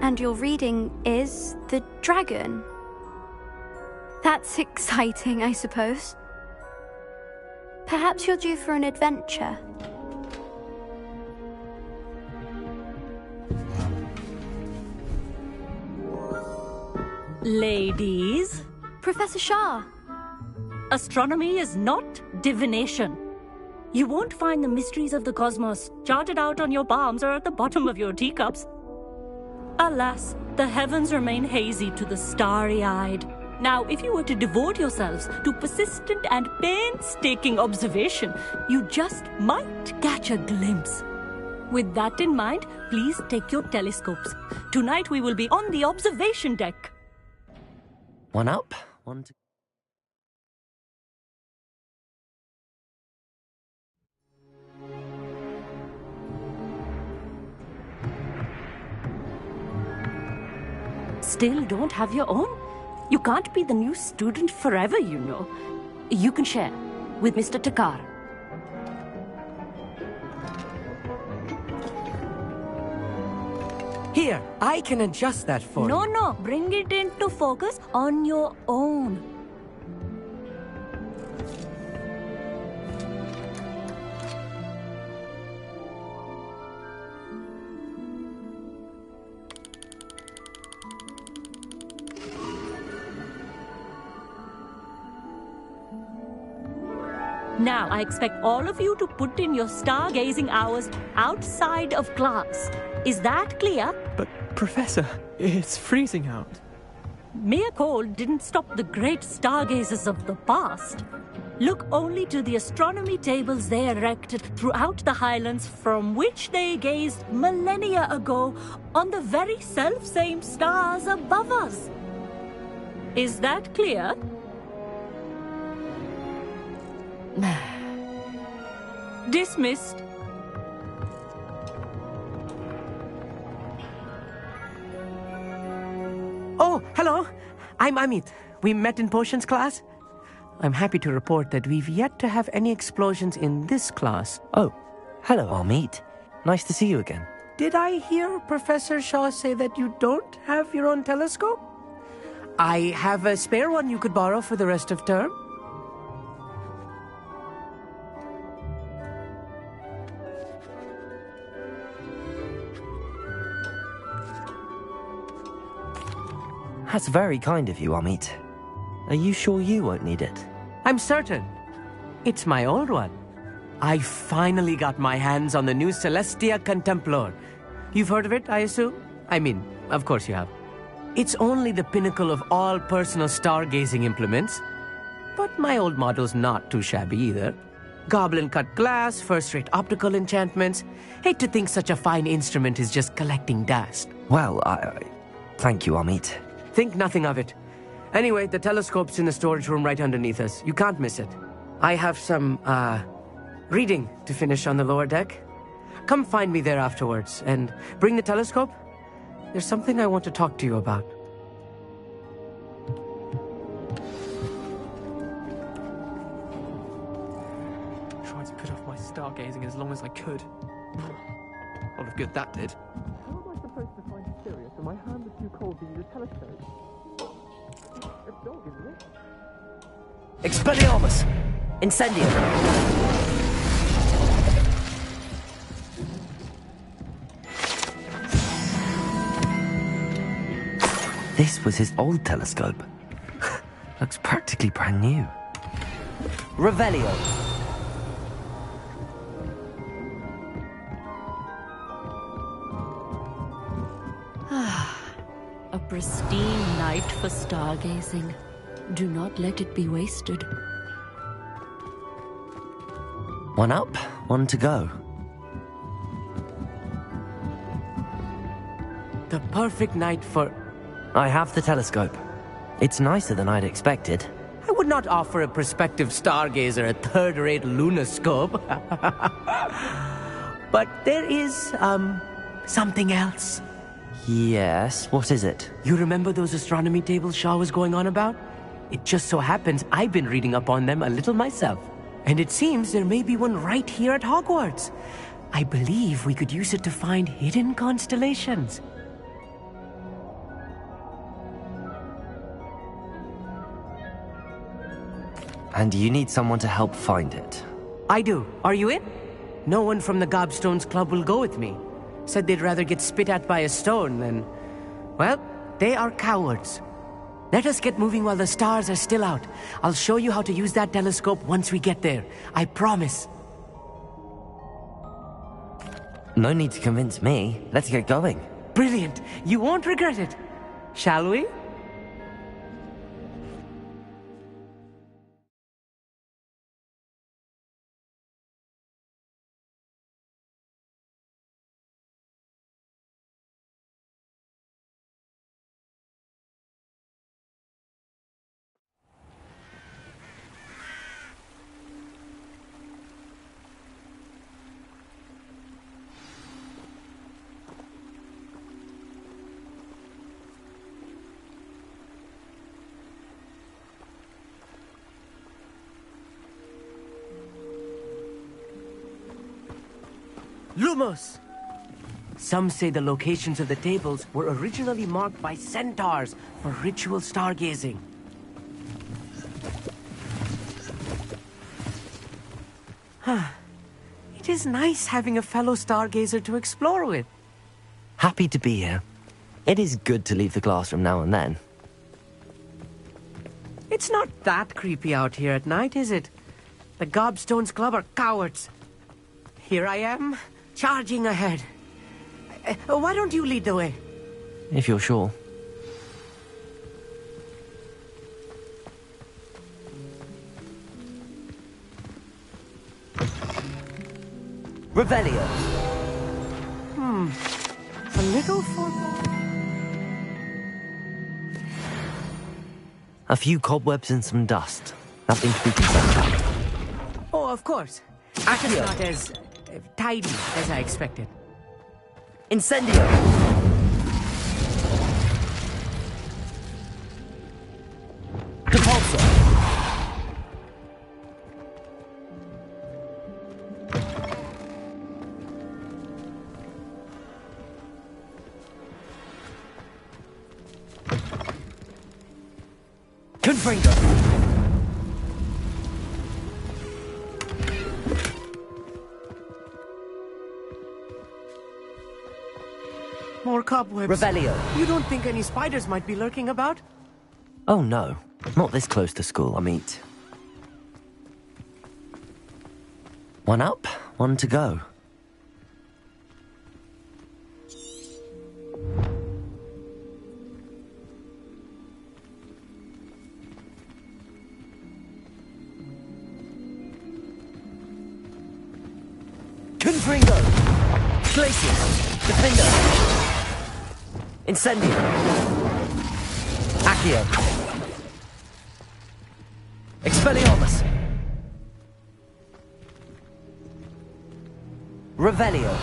And your reading is the dragon. That's exciting, I suppose. Perhaps you're due for an adventure. Ladies, Professor Shah. astronomy is not divination. You won't find the mysteries of the cosmos charted out on your palms or at the bottom of your teacups. Alas, the heavens remain hazy to the starry-eyed. Now, if you were to devote yourselves to persistent and painstaking observation, you just might catch a glimpse. With that in mind, please take your telescopes. Tonight we will be on the observation deck. One up, one to... Still don't have your own? You can't be the new student forever, you know. You can share with Mr. Takar. Here, I can adjust that for you. No, bring it into focus on your own. Now, I expect all of you to put in your stargazing hours outside of class. Is that clear? But, Professor, it's freezing out. Mere cold didn't stop the great stargazers of the past. Look only to the astronomy tables they erected throughout the highlands from which they gazed millennia ago on the very self-same stars above us. Is that clear? Dismissed. Oh, hello. I'm Amit. We met in potions class. I'm happy to report that we've yet to have any explosions in this class. Oh, hello, Amit. Nice to see you again. Did I hear Professor Shaw say that you don't have your own telescope? I have a spare one you could borrow for the rest of term. That's very kind of you, Amit. Are you sure you won't need it? I'm certain. It's my old one. I finally got my hands on the new Celestia Contemplor. You've heard of it, I assume? I mean, of course you have. It's only the pinnacle of all personal stargazing implements. But my old model's not too shabby either. Goblin-cut glass, first-rate optical enchantments. Hate to think such a fine instrument is just collecting dust. Well, thank you, Amit. Think nothing of it. Anyway, the telescope's in the storage room right underneath us. You can't miss it. I have some, reading to finish on the lower deck. Come find me there afterwards, and bring the telescope. There's something I want to talk to you about. Tried to put off my stargazing as long as I could. A lot of good that did. How am I supposed to find Sirius when my hands are too cold to use a telescope? A dog, isn't it? Expelliarmus! Incendium! This was his old telescope. Looks practically brand new. Revelio! A pristine night for stargazing. Do not let it be wasted. One up, one to go. The perfect night for... I have the telescope. It's nicer than I'd expected. I would not offer a prospective stargazer a third-rate lunoscope. But there is, something else. Yes, what is it? You remember those astronomy tables Shaw was going on about? It just so happens I've been reading up on them a little myself. And it seems there may be one right here at Hogwarts. I believe we could use it to find hidden constellations. And you need someone to help find it. I do. Are you in? No one from the Gobstones Club will go with me. Said they'd rather get spit at by a stone than... Well, they are cowards. Let us get moving while the stars are still out. I'll show you how to use that telescope once we get there. I promise. No need to convince me. Let's get going. Brilliant. You won't regret it. Shall we? Lumos! Some say the locations of the tables were originally marked by centaurs for ritual stargazing. It is nice having a fellow stargazer to explore with. Happy to be here. It is good to leave the classroom now and then. It's not that creepy out here at night, is it? The Gobstones Club are cowards. Here I am, charging ahead. Why don't you lead the way? If you're sure. Revelio. A little formal. A few cobwebs and some dust. Nothing to be concerned about. Oh, of course. It's not as tidy as I expected. Incendio! Depulso! Confringo! More cobwebs. Revelio. You don't think any spiders might be lurking about? Oh no, not this close to school, I mean. One up, one to go. Confringo! Glacius! Defender! Incendio! Accio! Expelliarmus! Revelio!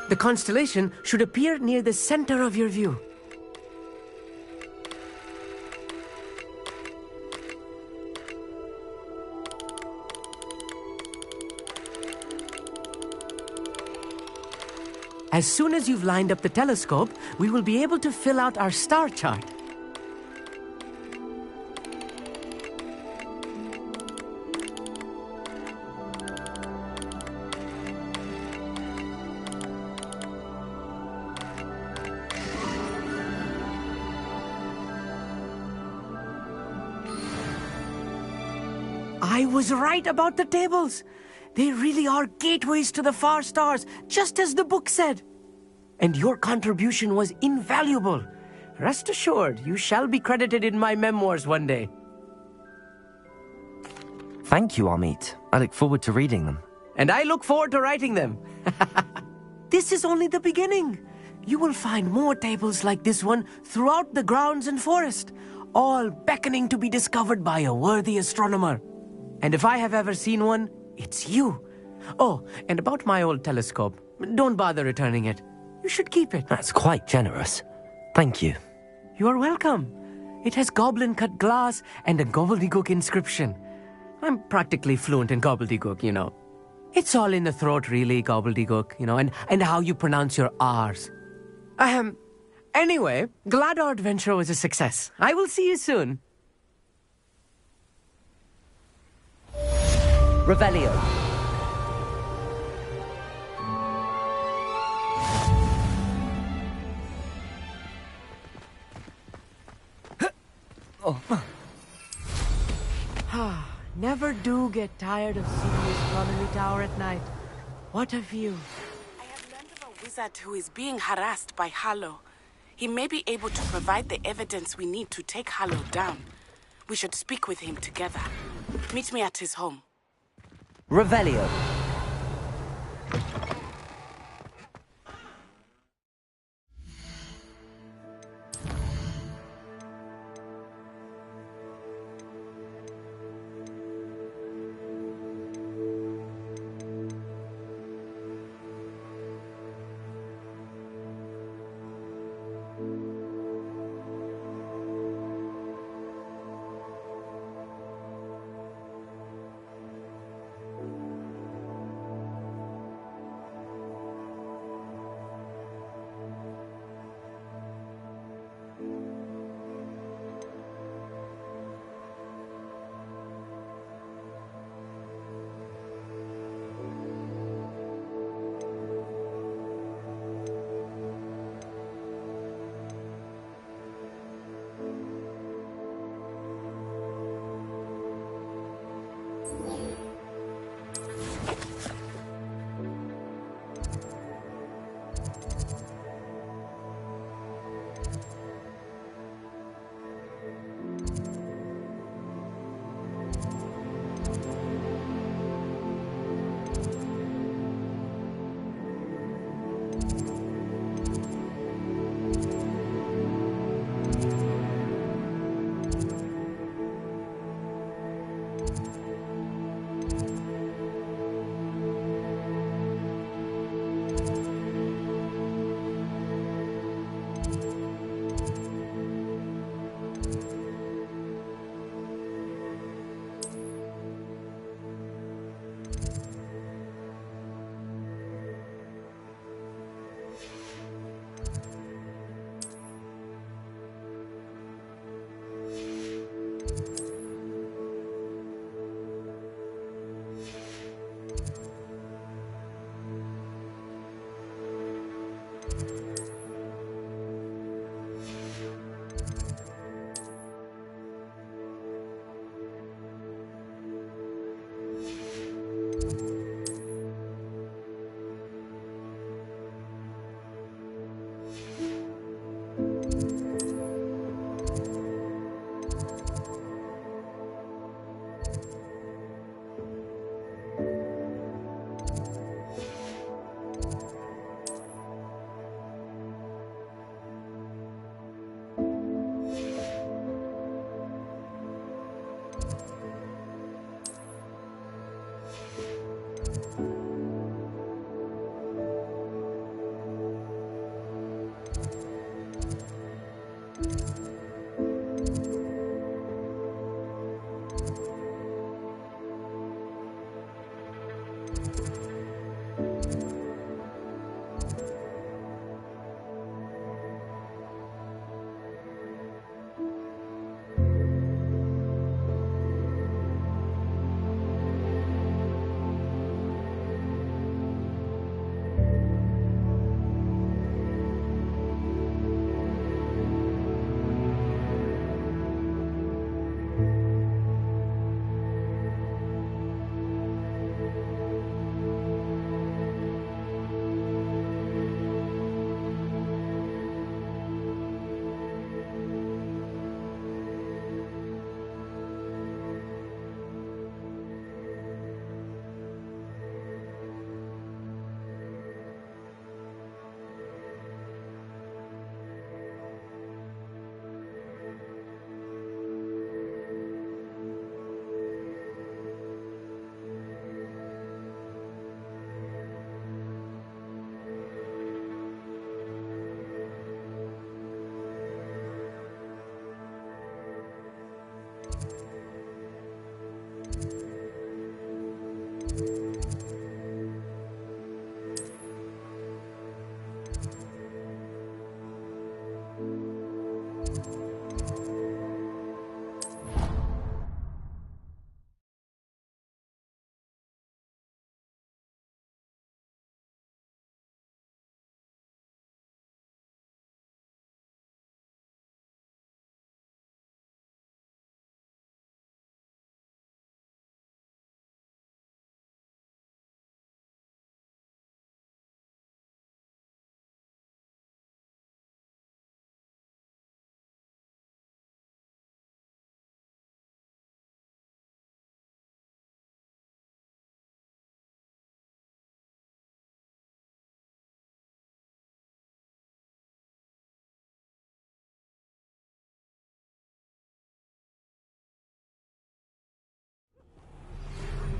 The constellation should appear near the center of your view. As soon as you've lined up the telescope, we will be able to fill out our star chart. I was right about the tables. They really are gateways to the far stars, just as the book said. And your contribution was invaluable. Rest assured, you shall be credited in my memoirs one day. Thank you, Amit. I look forward to reading them. And I look forward to writing them. This is only the beginning. You will find more tables like this one throughout the grounds and forest, all beckoning to be discovered by a worthy astronomer. And if I have ever seen one, it's you. Oh, and about my old telescope. Don't bother returning it. You should keep it. That's quite generous. Thank you. You are welcome. It has goblin-cut glass and a gobbledygook inscription. I'm practically fluent in gobbledygook, you know. It's all in the throat, really, gobbledygook, you know, and how you pronounce your R's. Anyway, glad our adventure was a success. I will see you soon. Revelio. Never do get tired of seeing the astronomy tower at night. What a view. I have learned of a wizard who is being harassed by Harlow. He may be able to provide the evidence we need to take Harlow down. We should speak with him together. Meet me at his home. Revelio.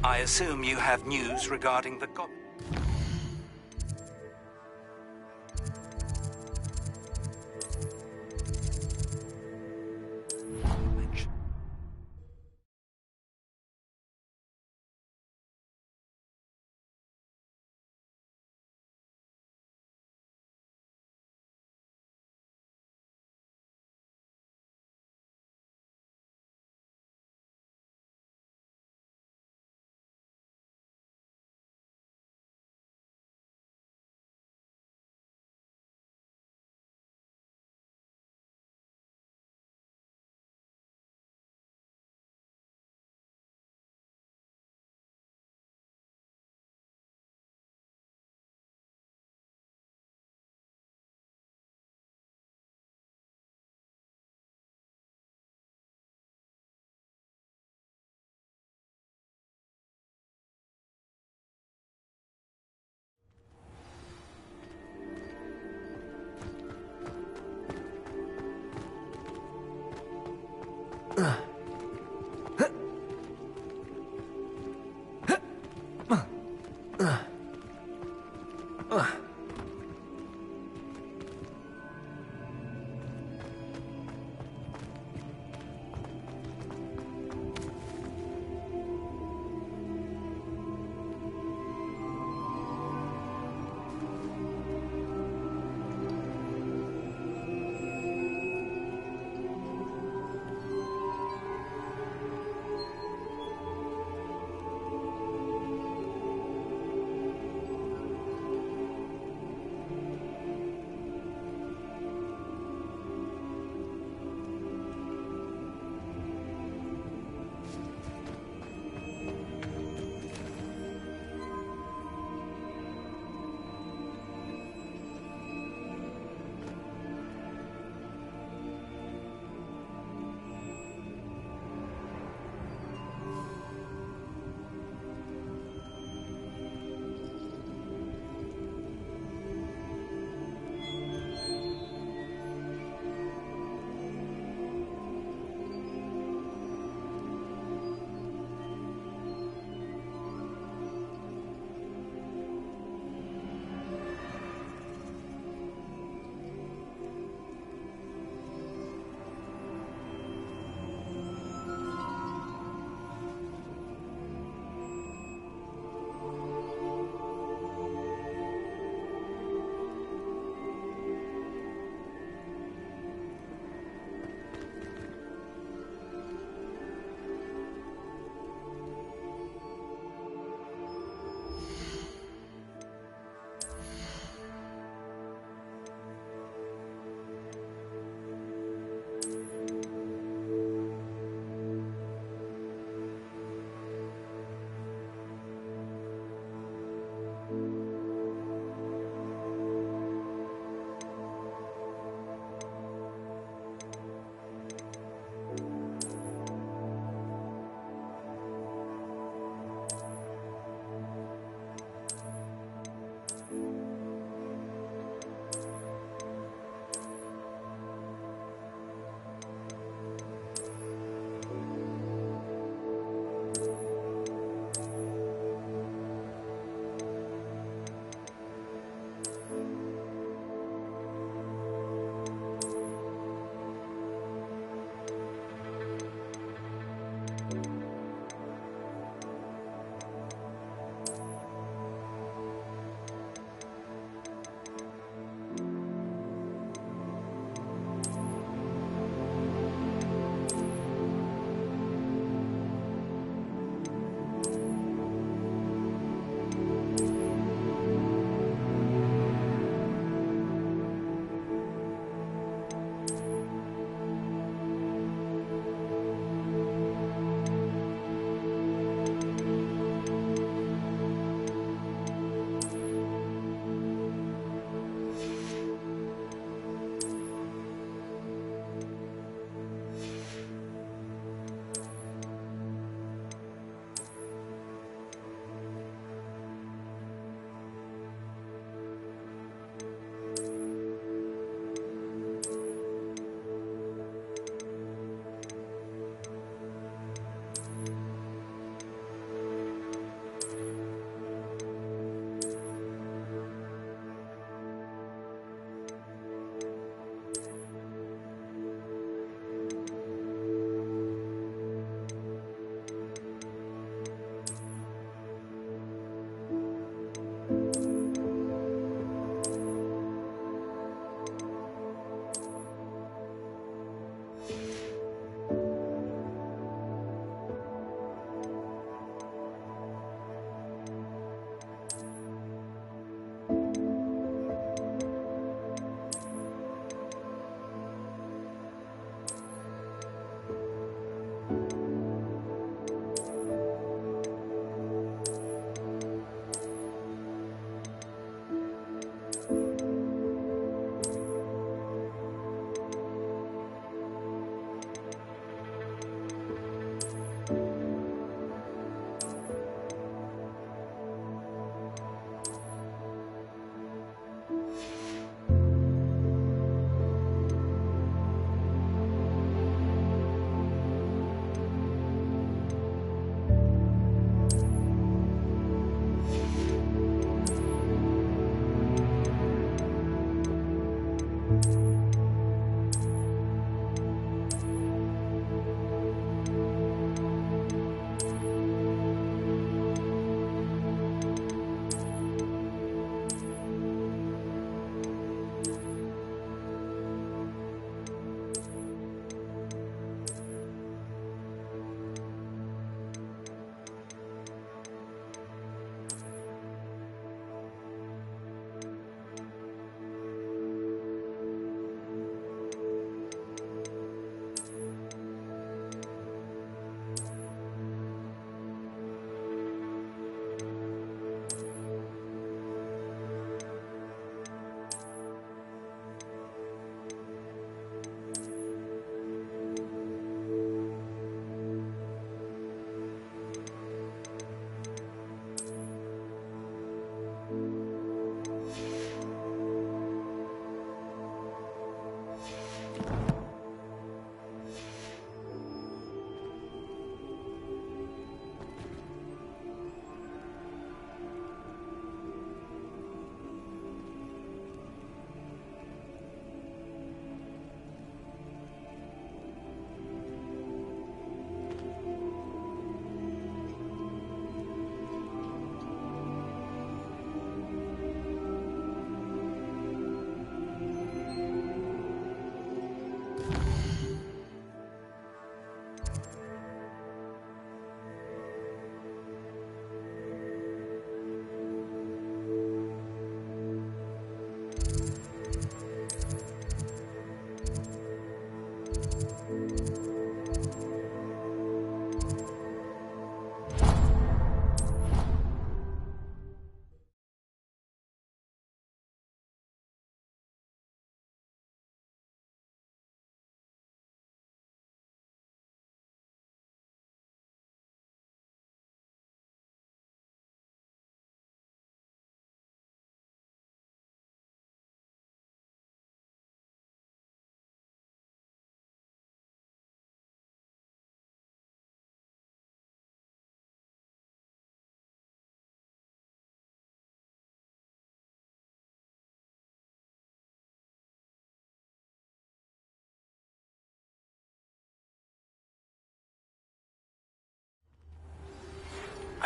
I assume you have news regarding the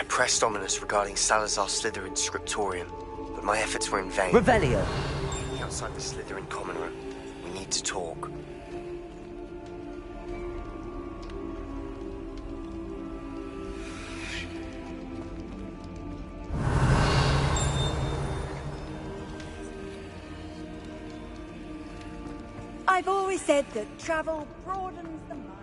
I pressed Ominous regarding Salazar Slytherin's scriptorium, but my efforts were in vain. Revelio! Meet me outside the Slytherin common room. We need to talk. I've always said that travel broadens the mind.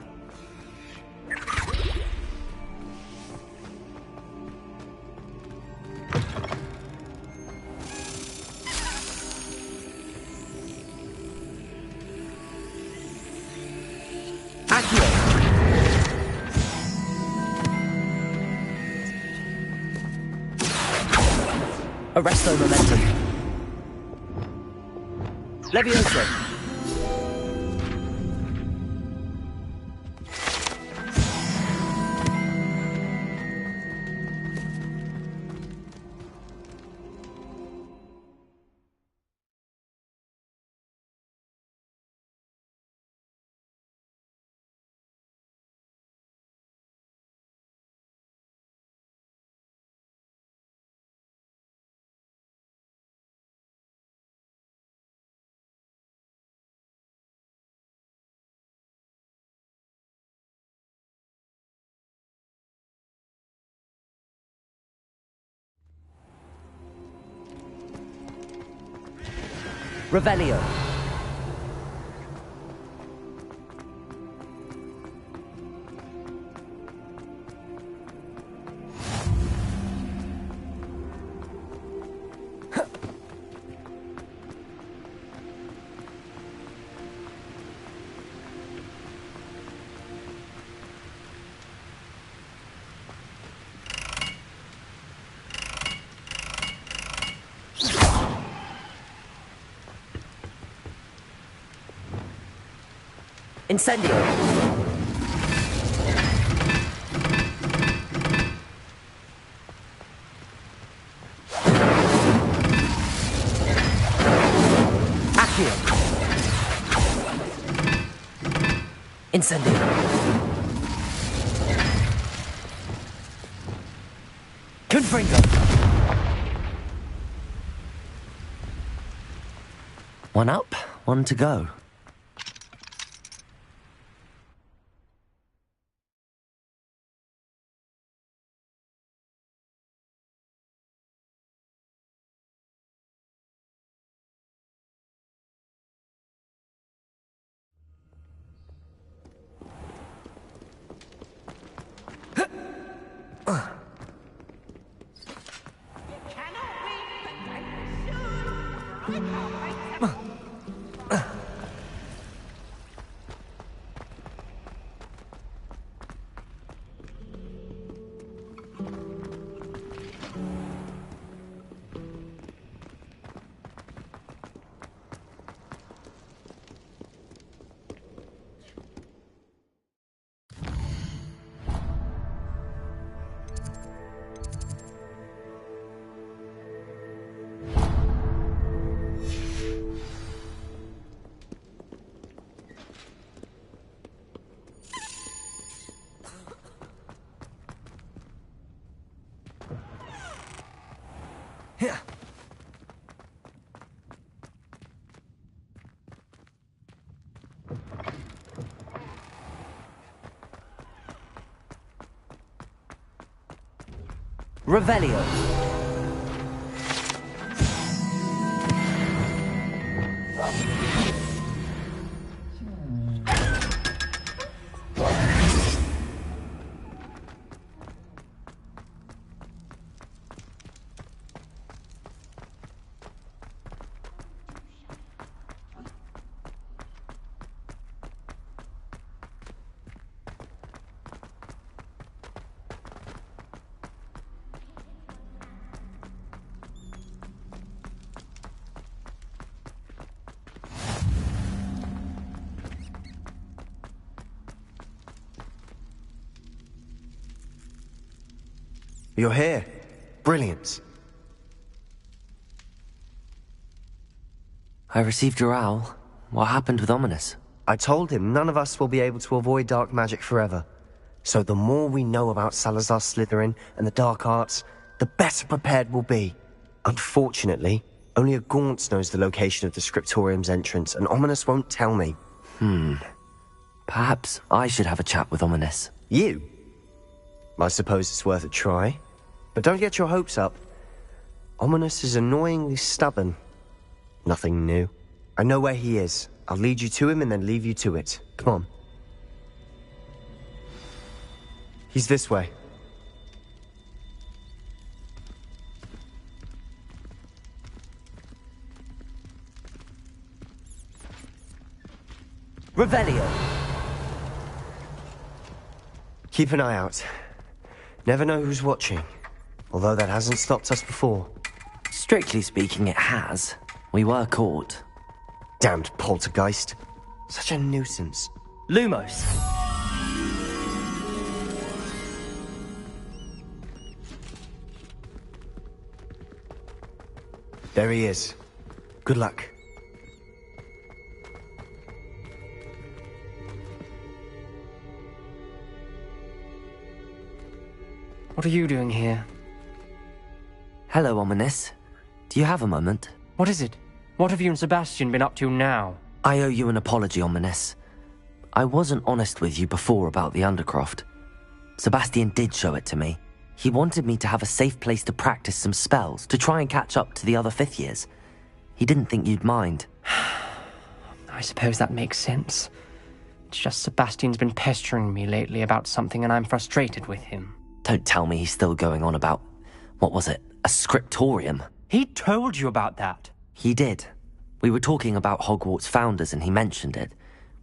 Arresto momentum. Levioso. Revelio. Incendio. Accio. Incendio. Confringo. One up, one to go. Revelio. You're here. Brilliant. I received your owl. What happened with Ominous? I told him none of us will be able to avoid dark magic forever. So the more we know about Salazar Slytherin and the dark arts, the better prepared we'll be. Unfortunately, only a Gaunt's knows the location of the Scriptorium's entrance, and Ominous won't tell me. Perhaps I should have a chat with Ominous. You? I suppose it's worth a try. But don't get your hopes up. Ominous is annoyingly stubborn. Nothing new. I know where he is. I'll lead you to him and then leave you to it. Come on. He's this way. Revelio! Keep an eye out. Never know who's watching. Although that hasn't stopped us before. Strictly speaking, it has. We were caught. Damned poltergeist. Such a nuisance. Lumos! There he is. Good luck. What are you doing here? Hello, Ominous. Do you have a moment? What is it? What have you and Sebastian been up to now? I owe you an apology, Ominous. I wasn't honest with you before about the Undercroft. Sebastian did show it to me. He wanted me to have a safe place to practice some spells, to try and catch up to the other fifth years. He didn't think you'd mind. I suppose that makes sense. It's just Sebastian's been pestering me lately about something and I'm frustrated with him. Don't tell me he's still going on about, what was it, a scriptorium? He told you about that. He did. We were talking about Hogwarts founders and he mentioned it.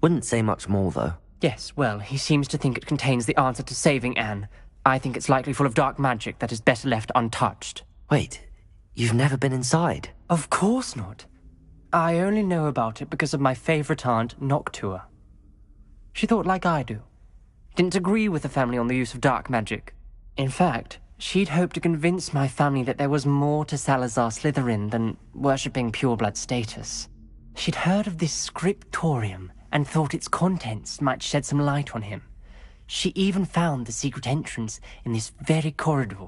Wouldn't say much more, though. Yes, well, he seems to think it contains the answer to saving Anne. I think it's likely full of dark magic that is better left untouched. Wait, you've never been inside? Of course not. I only know about it because of my favorite aunt, Noctua. She thought like I do. Didn't agree with the family on the use of dark magic. In fact, she'd hoped to convince my family that there was more to Salazar Slytherin than worshipping pureblood status. She'd heard of this scriptorium and thought its contents might shed some light on him. She even found the secret entrance in this very corridor.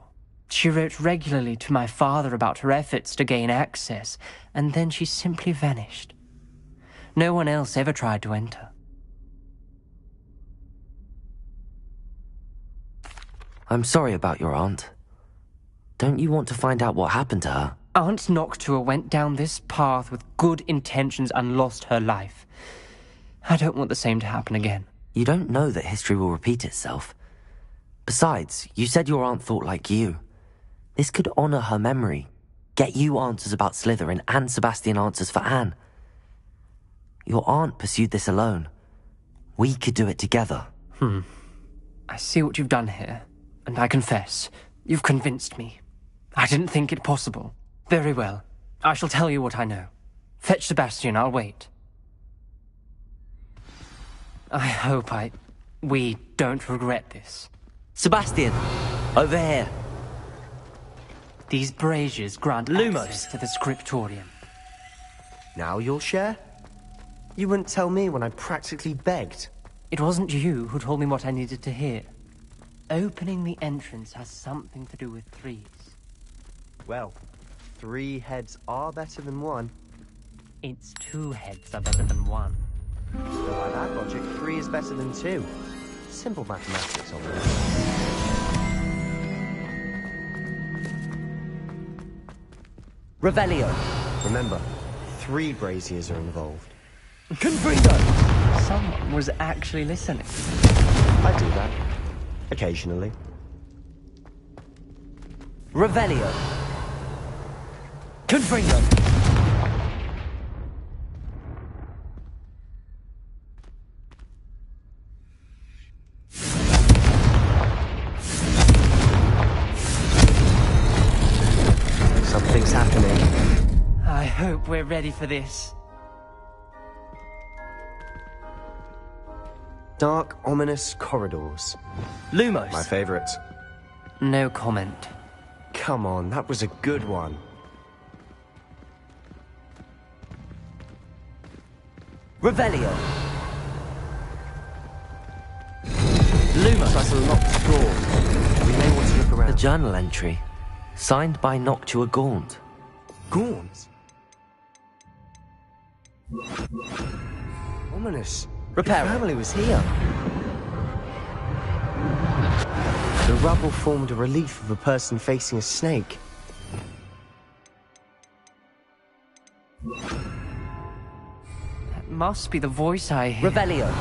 She wrote regularly to my father about her efforts to gain access, and then she simply vanished. No one else ever tried to enter. I'm sorry about your aunt. Don't you want to find out what happened to her? Aunt Noctua went down this path with good intentions and lost her life. I don't want the same to happen again. You don't know that history will repeat itself. Besides, you said your aunt thought like you. This could honor her memory, get you answers about Slytherin and Sebastian answers for Anne. Your aunt pursued this alone. We could do it together. I see what you've done here, and I confess, you've convinced me. I didn't think it possible. Very well. I shall tell you what I know. Fetch Sebastian, I'll wait. I hope we don't regret this. Sebastian! Over here! These braziers grant Lumos access to the scriptorium. Now you'll share? You wouldn't tell me when I practically begged. It wasn't you who told me what I needed to hear. Opening the entrance has something to do with threes. Well, 3 heads are better than 1. It's 2 heads are better than 1. So by that logic, 3 is better than 2. Simple mathematics, obviously. Revelio! Remember, 3 braziers are involved. Confringo! Someone was actually listening. I do that. Occasionally. Revelio! Confringo! Something's happening. I hope we're ready for this. Dark, ominous corridors. Lumos! My favorite. No comment. Come on, that was a good one. Revelio! Lumos. That's a locked door. We may want to look A around. journal entry, signed by Noctua Gaunt. Gaunt? Ominous. Repair Your it. family was here. The rubble formed a relief of a person facing a snake. That must be the voice I hear. Revelio.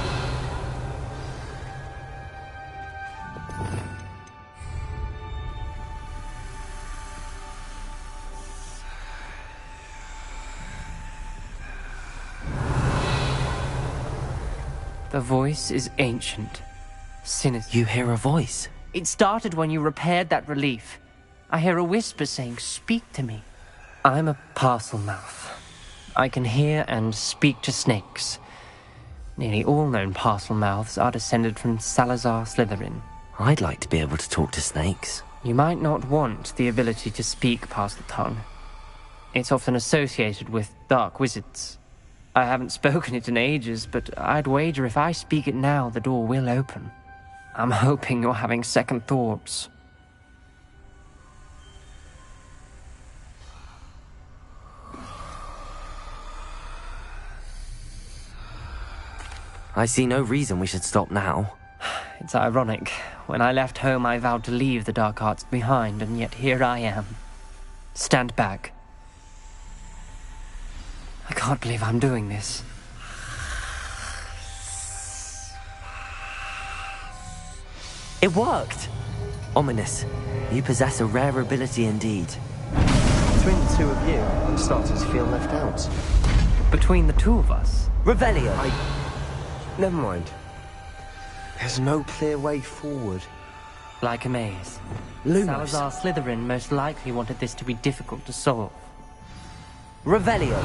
The voice is ancient. Sinister. You hear a voice. It started when you repaired that relief. I hear a whisper saying, "Speak to me." I'm a parcel mouth. I can hear and speak to snakes. Nearly all known parcel mouths are descended from Salazar Slytherin. I'd like to be able to talk to snakes. You might not want the ability to speak parcel tongue. It's often associated with dark wizards. I haven't spoken it in ages, but I'd wager if I speak it now, the door will open. I'm hoping you're having second thoughts. I see no reason we should stop now. It's ironic. When I left home, I vowed to leave the dark arts behind, and yet here I am. Stand back. I can't believe I'm doing this. It worked! Ominous, you possess a rare ability indeed. Between the two of you, I'm starting to feel left out. Between the two of us, Revelio! Never mind. There's no clear way forward. like a maze. Lumos. Salazar Slytherin most likely wanted this to be difficult to solve. Revelio!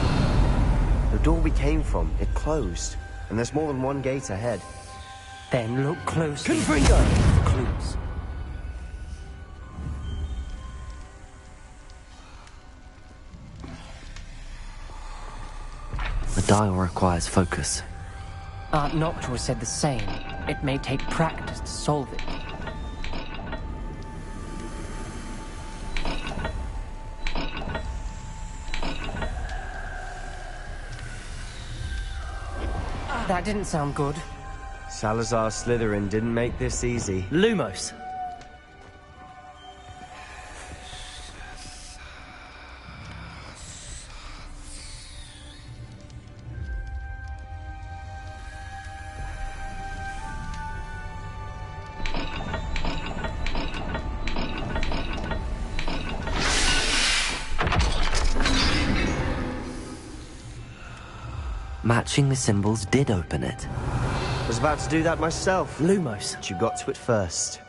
The door we came from, it closed. And there's more than one gate ahead. Then look closely. Confringo! for clues. The dial requires focus. Aunt Noctua said the same. It may take practice to solve it. That didn't sound good. Salazar Slytherin didn't make this easy. Lumos! Matching the symbols did open it. Was about to do that myself. Lumos. But you got to it first.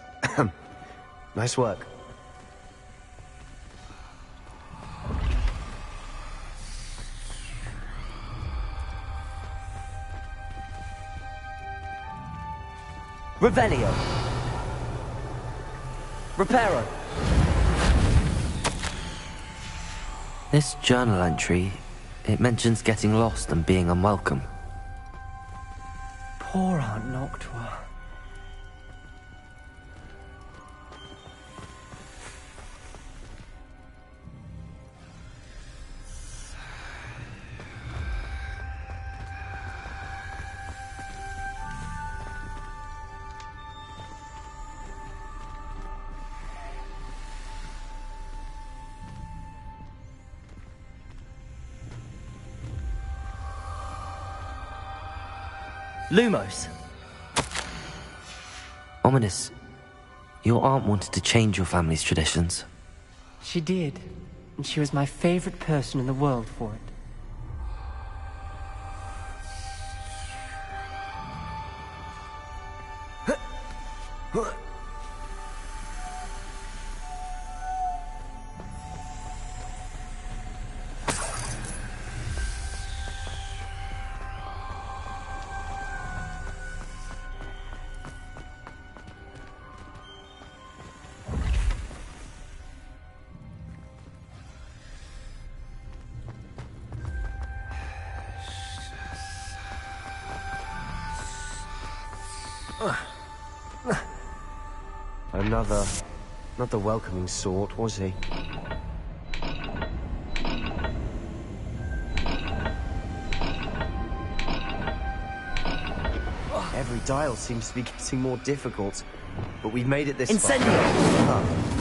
Nice work. Revelio! Reparo! This journal entry, it mentions getting lost and being unwelcome. Poor Aunt Noctua. Lumos! Ominous, your aunt wanted to change your family's traditions. She did. And she was my favorite person in the world for it. Another... not the welcoming sort, was he? Every dial seems to be getting more difficult, but we've made it this far. Incendio!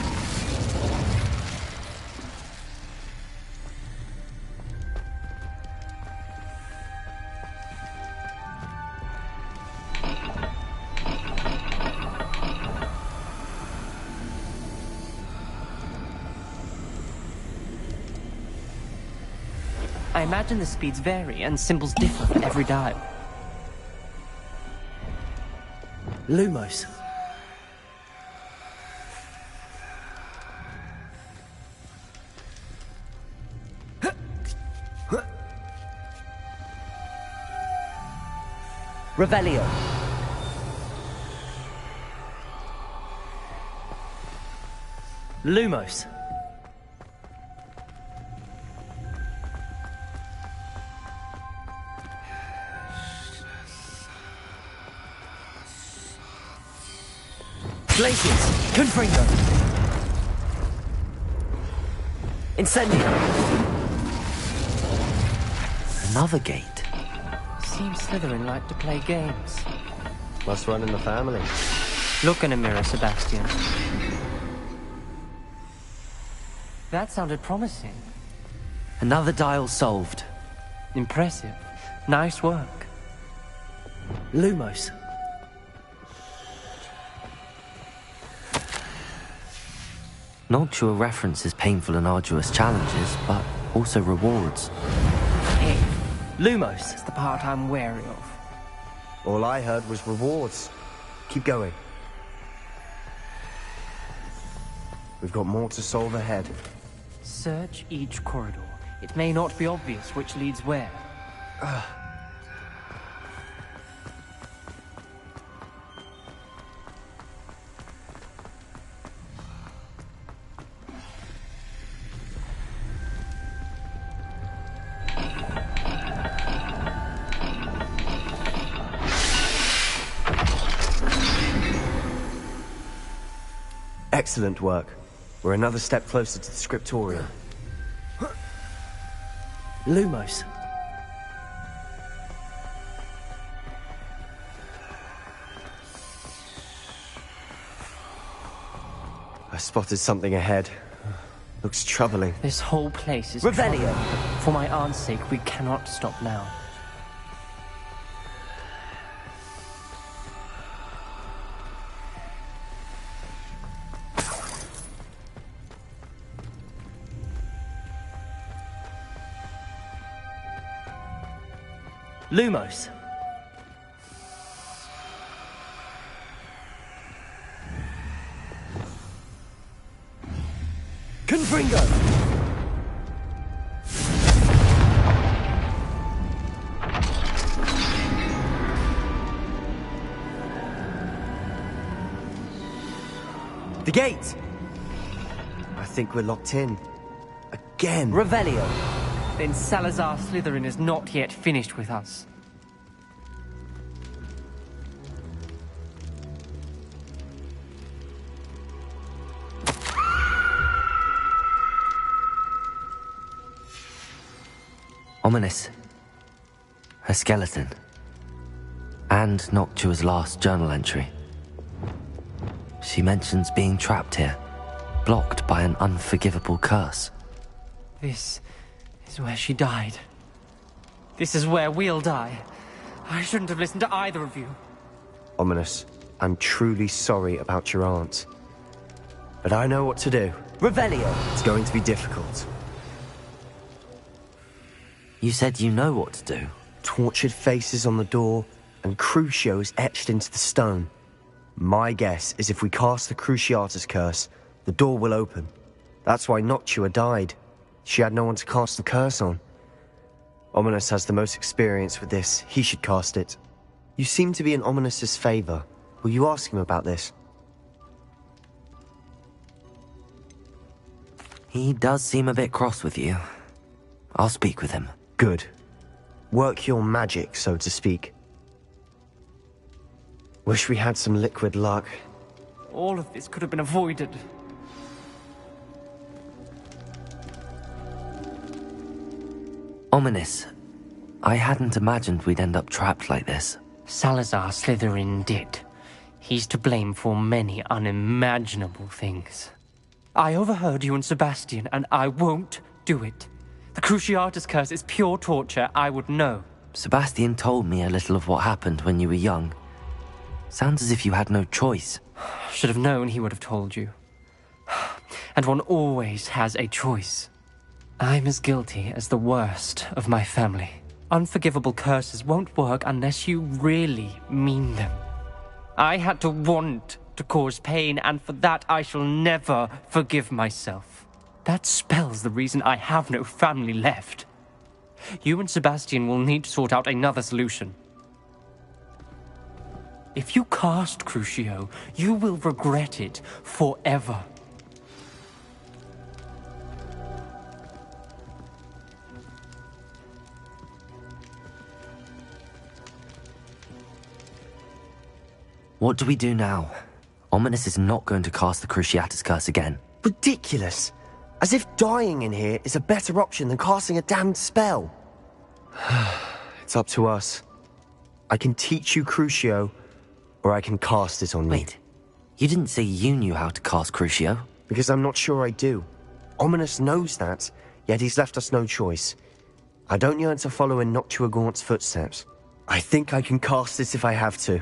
I imagine the speeds vary and symbols differ for every dial. Lumos. Revelio. Lumos. Glaciers. Confringo. Incendio. Another gate. Seems Slytherin like to play games. Must run in the family. Look in a mirror, Sebastian. That sounded promising. Another dial solved. Impressive. Nice work. Lumos. Noctua references painful and arduous challenges, but also rewards. Hey, Lumos. that's the part I'm wary of. All I heard was rewards. Keep going. We've got more to solve ahead. Search each corridor. It may not be obvious which leads where. Excellent work. We're another step closer to the scriptorium. Lumos. I spotted something ahead. Looks troubling. This whole place is Revelio. troubling. For my aunt's sake, we cannot stop now. Lumos. Confringo. The gate. I think we're locked in. Again. Revelio. Then Salazar Slytherin is not yet finished with us. Ominous. Her skeleton. And Noctua's last journal entry. She mentions being trapped here, blocked by an unforgivable curse. This is where she died. This is where we'll die. I shouldn't have listened to either of you. Ominous, I'm truly sorry about your aunt. But I know what to do. Revelio. It's going to be difficult. You said you know what to do. Tortured faces on the door, and Crucio is etched into the stone. My guess is if we cast the Cruciatus curse, the door will open. That's why Noctua died. She had no one to cast the curse on. Ominous has the most experience with this. He should cast it. You seem to be in Ominous's favor. Will you ask him about this? He does seem a bit cross with you. I'll speak with him. Good. Work your magic, so to speak. Wish we had some liquid luck. all of this could have been avoided. Ominous. I hadn't imagined we'd end up trapped like this. Salazar Slytherin did. He's to blame for many unimaginable things. I overheard you and Sebastian, and I won't do it. The Cruciatus curse is pure torture, I would know. Sebastian told me a little of what happened when you were young. Sounds as if you had no choice. Should have known he would have told you. And one always has a choice. I'm as guilty as the worst of my family. Unforgivable curses won't work unless you really mean them. I had to want to cause pain, and for that I shall never forgive myself. That spell's the reason I have no family left. You and Sebastian will need to sort out another solution. If you cast Crucio, you will regret it forever. What do we do now? Ominous is not going to cast the Cruciatus curse again. Ridiculous. As if dying in here is a better option than casting a damned spell. It's up to us. I can teach you Crucio, or I can cast it on you. Wait, you didn't say you knew how to cast Crucio? Because I'm not sure I do. Ominous knows that, yet he's left us no choice. I don't yearn to follow in Noctuagaunt's footsteps. I think I can cast it if I have to.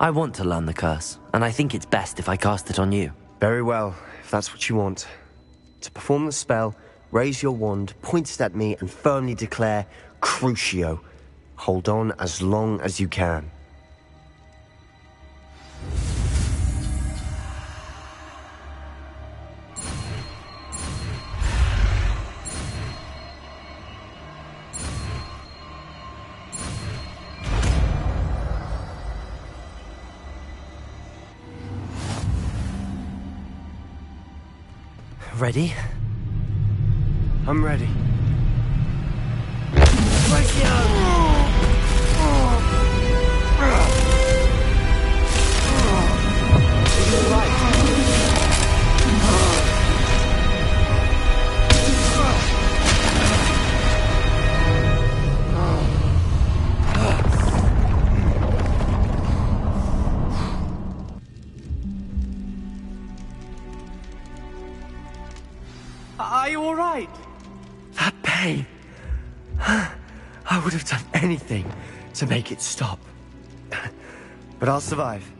I want to learn the curse, and I think it's best if I cast it on you. Very well, if that's what you want. To perform the spell, raise your wand, point it at me, and firmly declare, Crucio. Hold on as long as you can. Ready? I'm ready. Are you all right? That pain. I would have done anything to make it stop. But I'll survive.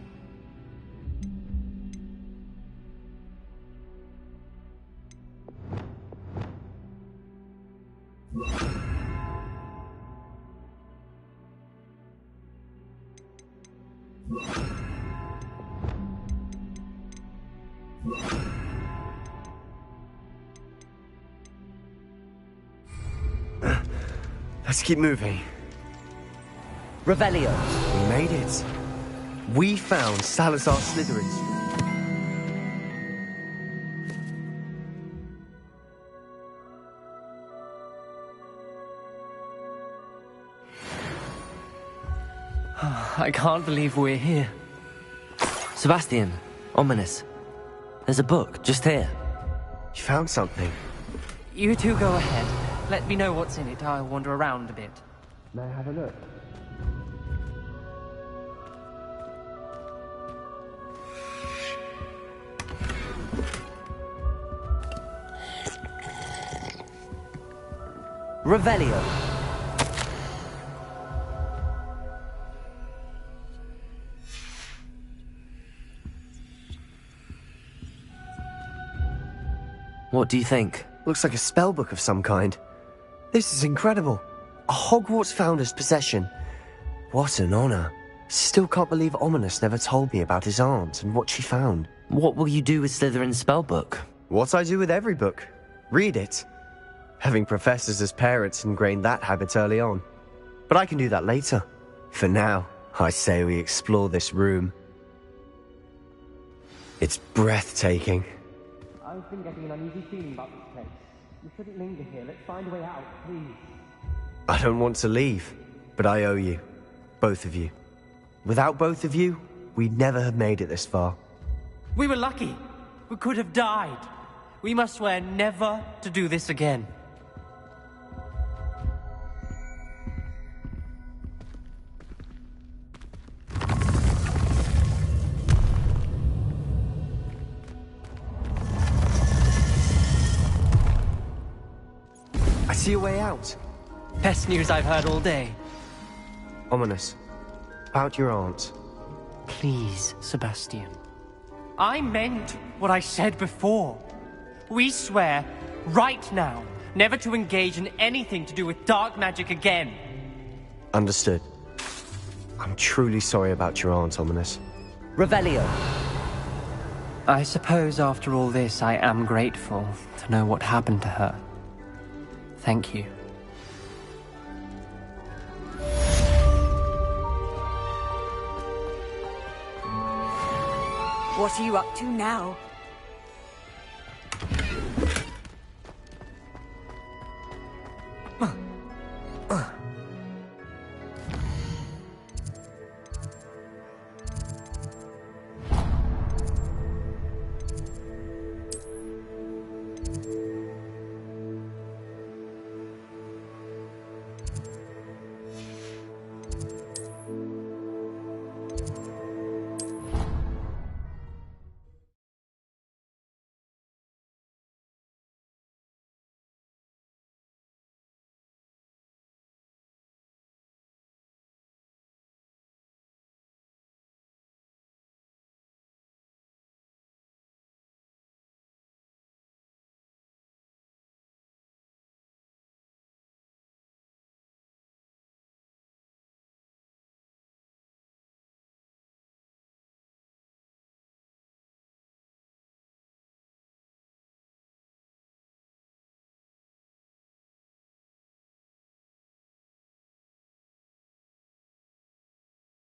Let's keep moving. Revelio. We made it. We found Salazar Slytherin's. I can't believe we're here. Sebastian, Ominous. There's a book just here. You found something. You two go ahead. Let me know what's in it. I'll wander around a bit. May I have a look? Revelio. What do you think? Looks like a spellbook of some kind. This is incredible. A Hogwarts founder's possession. What an honor. Still can't believe Ominous never told me about his aunt and what she found. What will you do with Slytherin's spellbook? What I do with every book. Read it. Having professors as parents ingrained that habit early on. But I can do that later. For now, I say we explore this room. It's breathtaking. I've been getting an uneasy feeling about this place. We shouldn't linger here. Let's find a way out, please. I don't want to leave, but I owe you. Both of you. Without both of you, we'd never have made it this far. We were lucky. We could have died. We must swear never to do this again. I see a way out. Best news I've heard all day. Ominous. About your aunt. Please, Sebastian. I meant what I said before. We swear, right now, never to engage in anything to do with dark magic again. Understood. I'm truly sorry about your aunt, Ominous. Revelio. I suppose after all this, I am grateful to know what happened to her. Thank you. What are you up to now?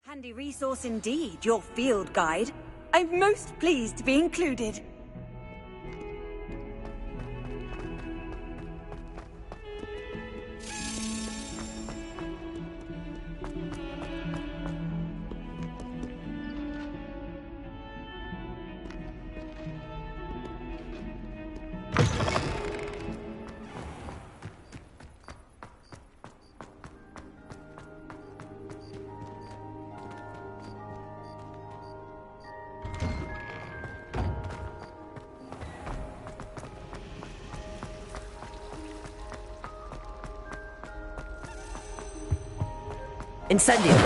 Handy resource indeed, your field guide. I'm most pleased to be included. Incendio.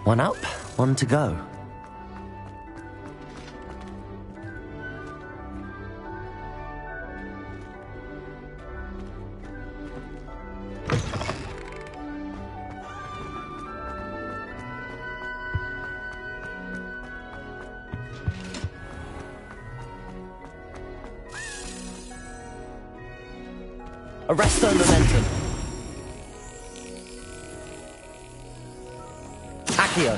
One up, one to go. Arresto momentum. Accio.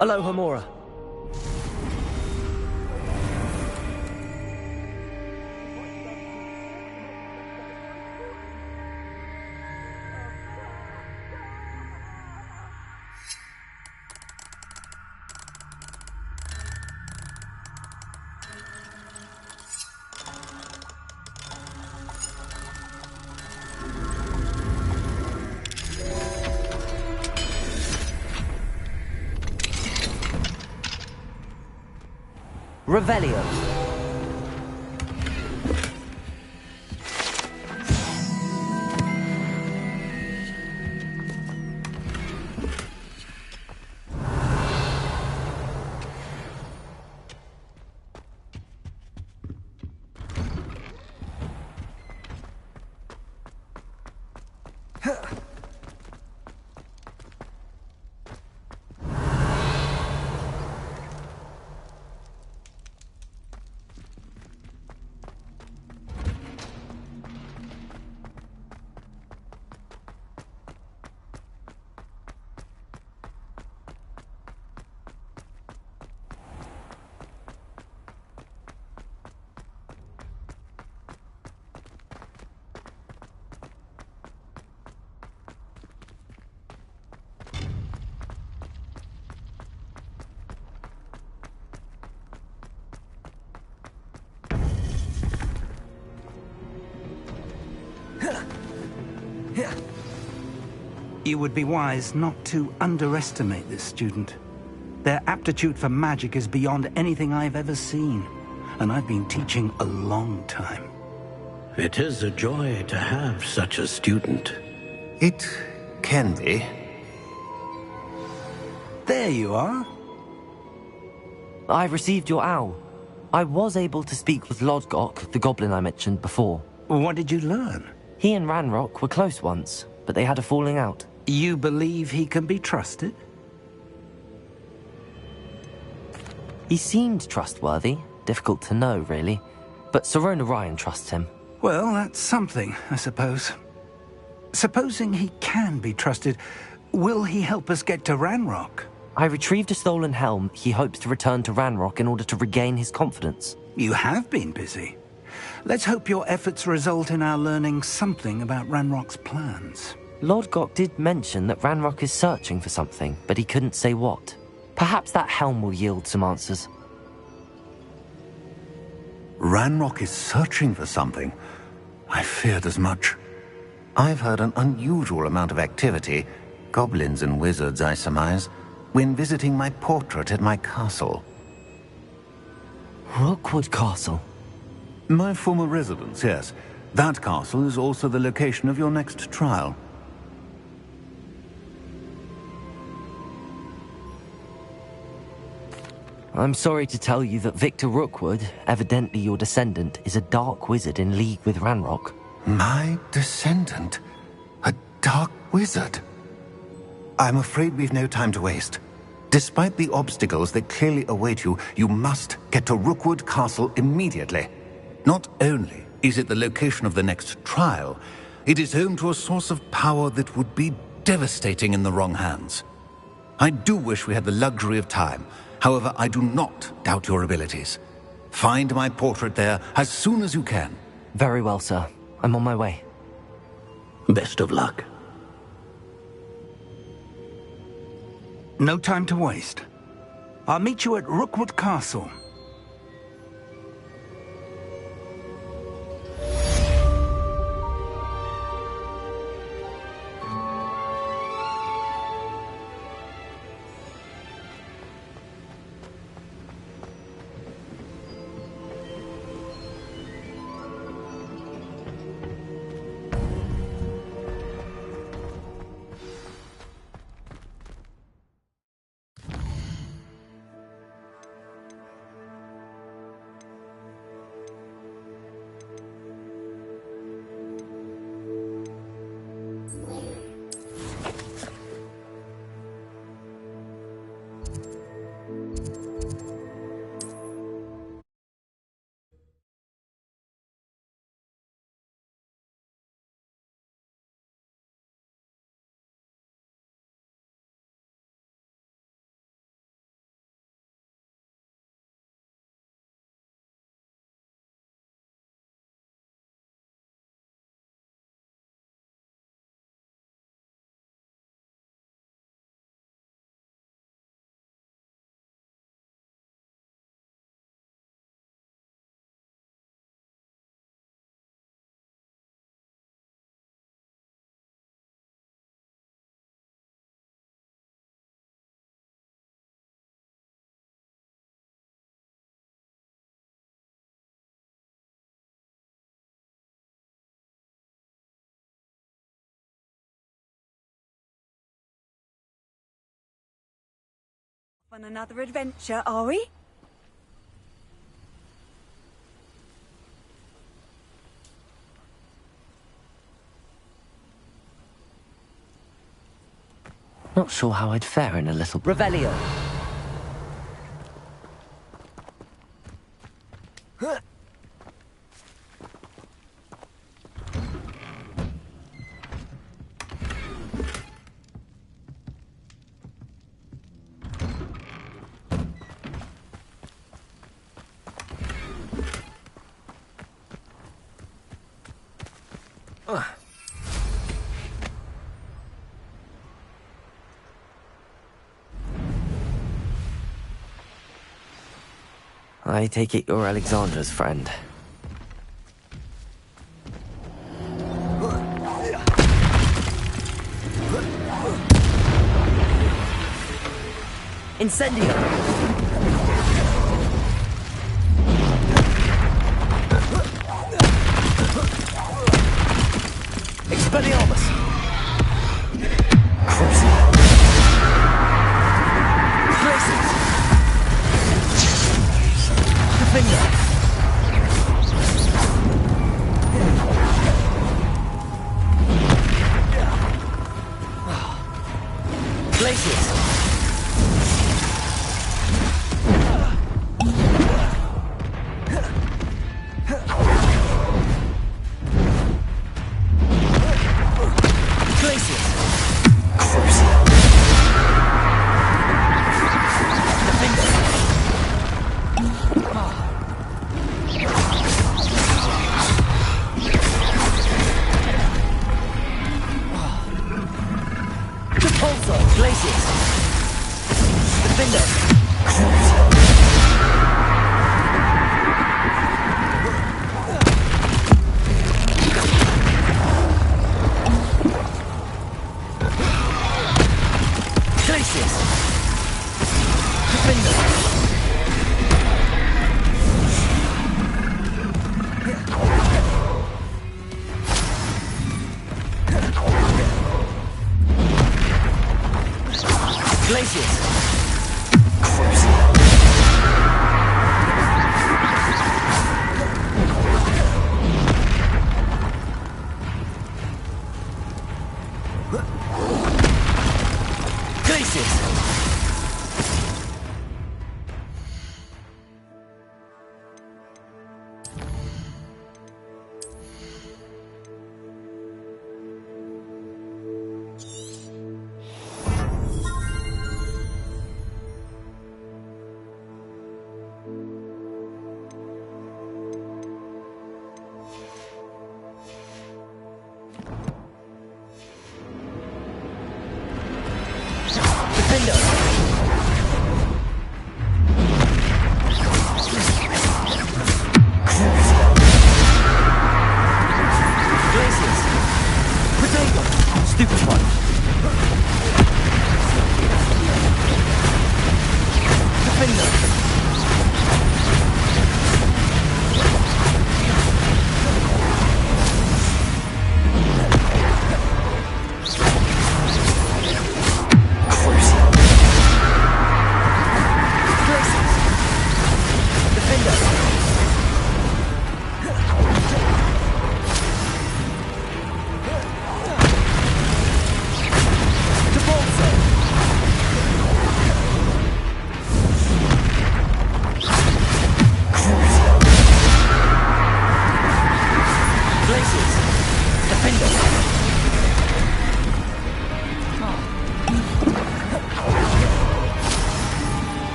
Aloha Mora. Revelio. You would be wise not to underestimate this student. Their aptitude for magic is beyond anything I've ever seen, and I've been teaching a long time. It is a joy to have such a student. It can be. There you are. I received your owl. I was able to speak with Lodgok, the goblin I mentioned before. What did you learn? He and Ranrock were close once, but they had a falling out. You believe he can be trusted? He seemed trustworthy. Difficult to know, really. But Sirona Ryan trusts him. Well, that's something, I suppose. Supposing he can be trusted, will he help us get to Ranrock? I retrieved a stolen helm. He hopes to return to Ranrock in order to regain his confidence. You have been busy. Let's hope your efforts result in our learning something about Ranrock's plans. Lodgok did mention that Ranrock is searching for something, but he couldn't say what. Perhaps that helm will yield some answers. Ranrock is searching for something. I feared as much. I've heard an unusual amount of activity, goblins and wizards, I surmise, when visiting my portrait at my castle. Rookwood Castle? My former residence, yes. That castle is also the location of your next trial. I'm sorry to tell you that Victor Rookwood, evidently your descendant, is a dark wizard in league with Ranrock. My descendant? A dark wizard? I'm afraid we've no time to waste. Despite the obstacles that clearly await you, you must get to Rookwood Castle immediately. Not only is it the location of the next trial, it is home to a source of power that would be devastating in the wrong hands. I do wish we had the luxury of time. However, I do not doubt your abilities. Find my portrait there as soon as you can. Very well, sir. I'm on my way. Best of luck. No time to waste. I'll meet you at Rookwood Castle. On another adventure, are we? Not sure how I'd fare in a little Revelio. I take it you're Alexandra's friend. Incendio! Expelliarmus! Crucible! Glacius! Defender! Glacius!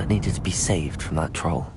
Needed to be saved from that troll.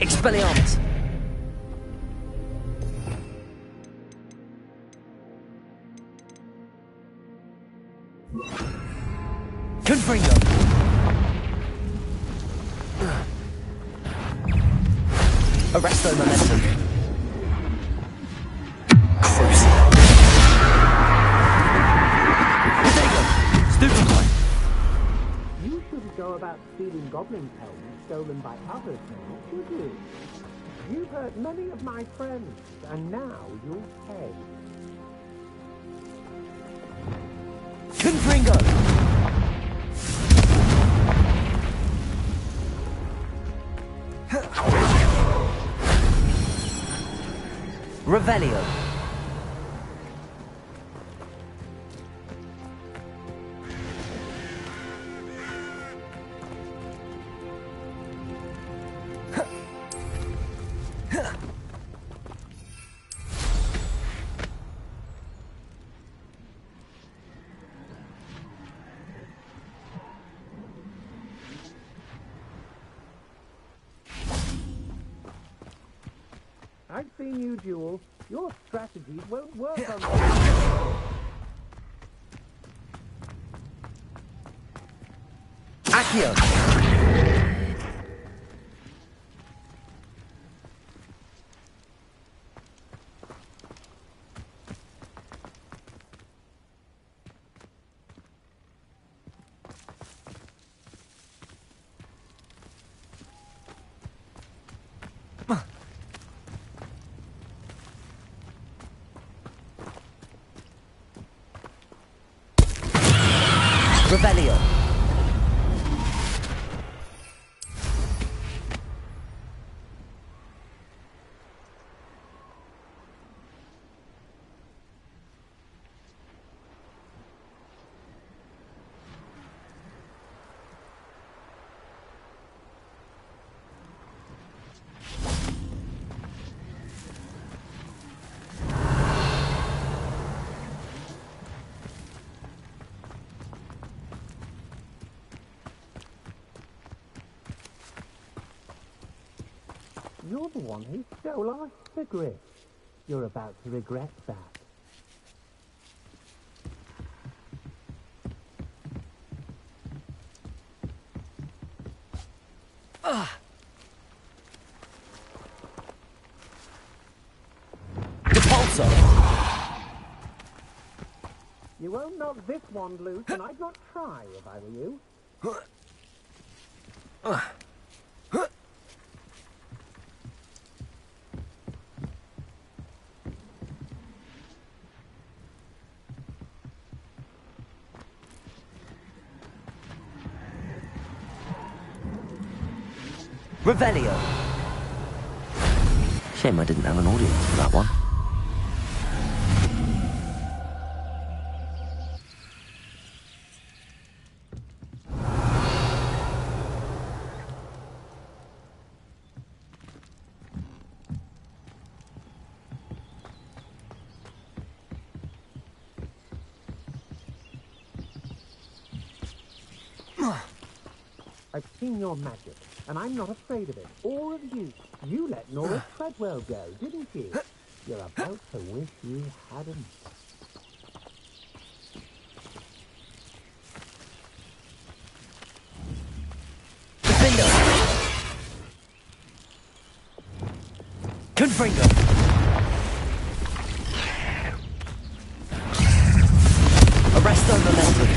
Expelliarmus! Confringo! Arresto momentum. Stupefy! You shouldn't go about stealing goblin pelts stolen by others now, should you? You've hurt many of my friends, and now you'll pay. Confringo! Revelio! I've seen you duel. Your strategies won't work on me. Accio! Revelio. You're the one who stole our cigarettes. You're about to regret that. Repulsor! You won't knock this wand loose, and I'd not try if I were you. Revelio! Shame I didn't have an audience for that one. I've seen your magic, and I'm not afraid of it. Or of you. You let Nora Treadwell go, didn't you? You're about to wish you hadn't. Confringo! Arresto momentum.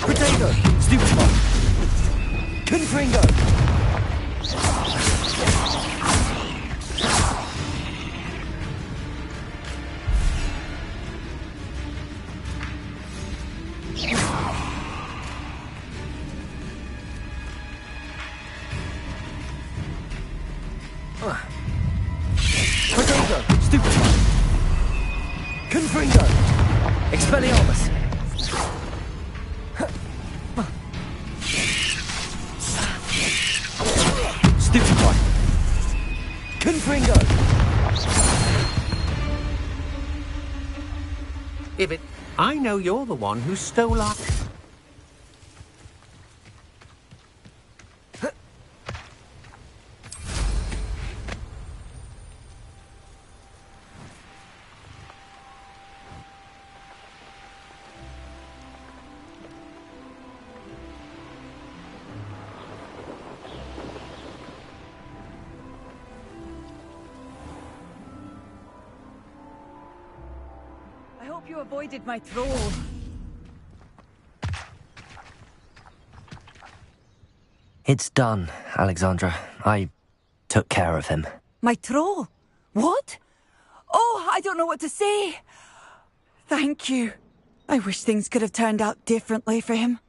Potato! Stupefy! Confringo! Potato! Stupefy! Confringo! Expelliarmus! Stupefy! Confringo! Ibit, I know you're the one who stole our... I hope you avoided my troll. It's done, Alexandra. I took care of him. My troll? What? Oh, I don't know what to say. Thank you. I wish things could have turned out differently for him.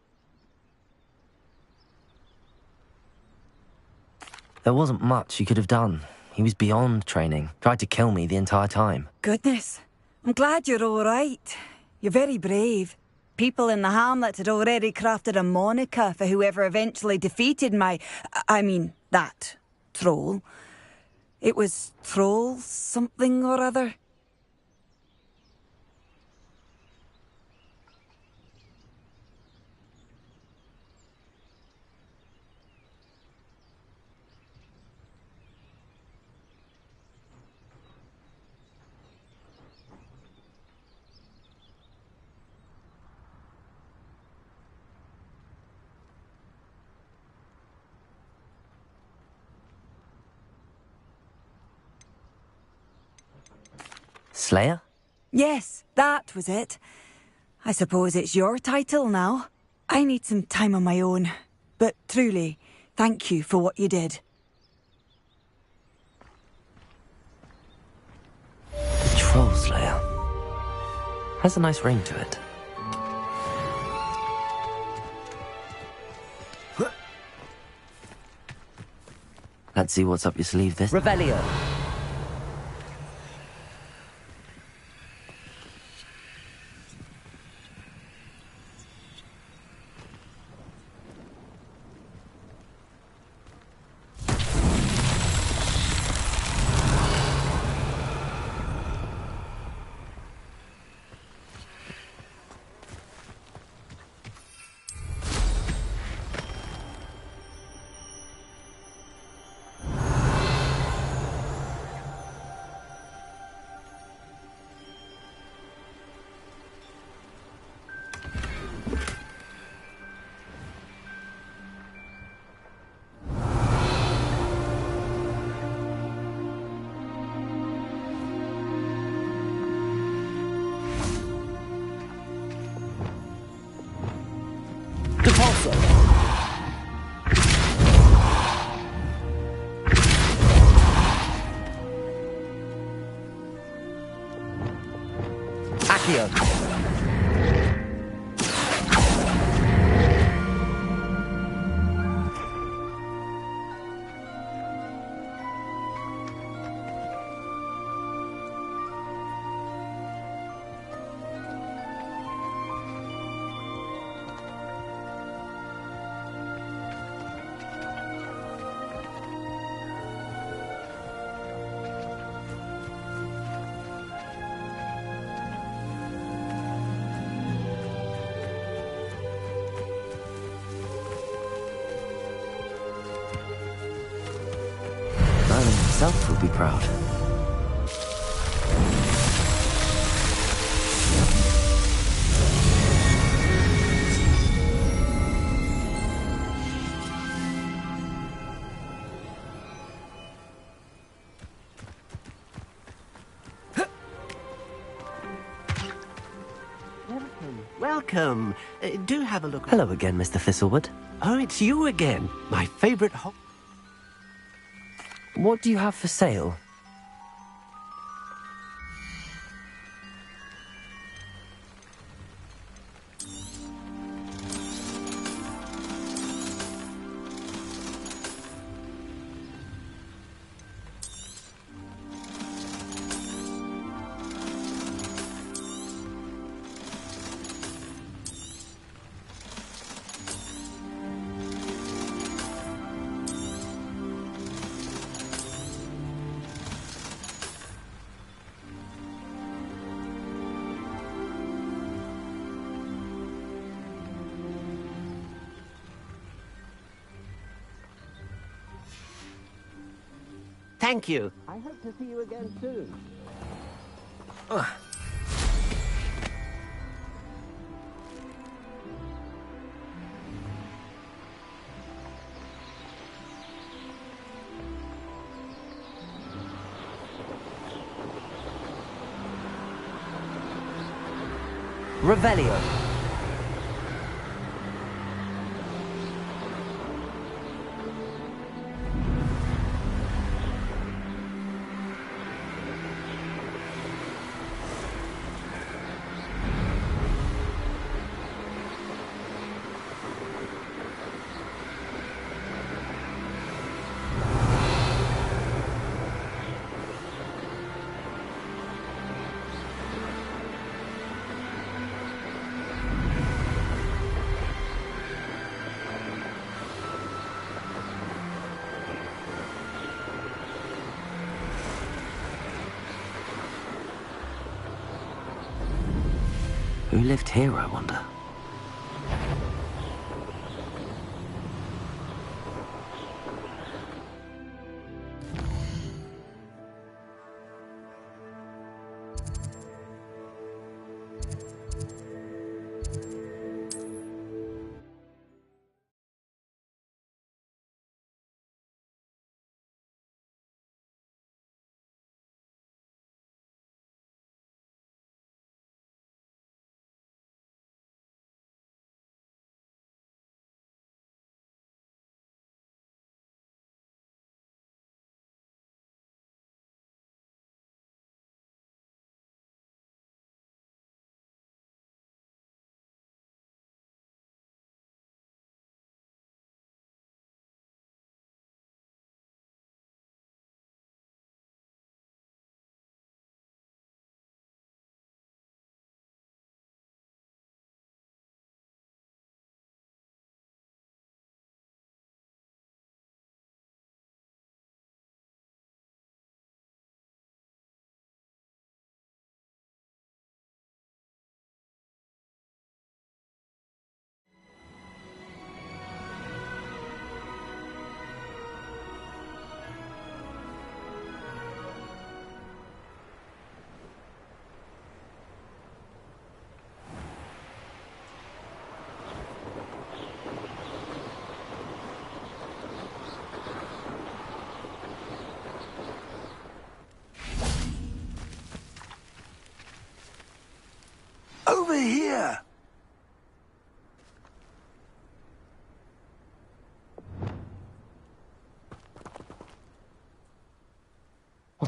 There wasn't much you could have done. He was beyond training. Tried to kill me the entire time. Goodness. I'm glad you're all right. You're very brave. People in the hamlet had already crafted a moniker for whoever eventually defeated that troll. It was Troll something or other. Slayer? Yes, that was it. I suppose it's your title now. I need some time on my own. But truly, thank you for what you did. The Troll Slayer. Has a nice ring to it. Let's see what's up your sleeve this. Revelio. Accio. Merlin himself would be proud. Welcome. Do have a look. Hello again, Mr. Thistlewood. Oh, it's you again. My favorite What do you have for sale? Thank you. I hope to see you again soon. Revelio. Who lived here, I wonder?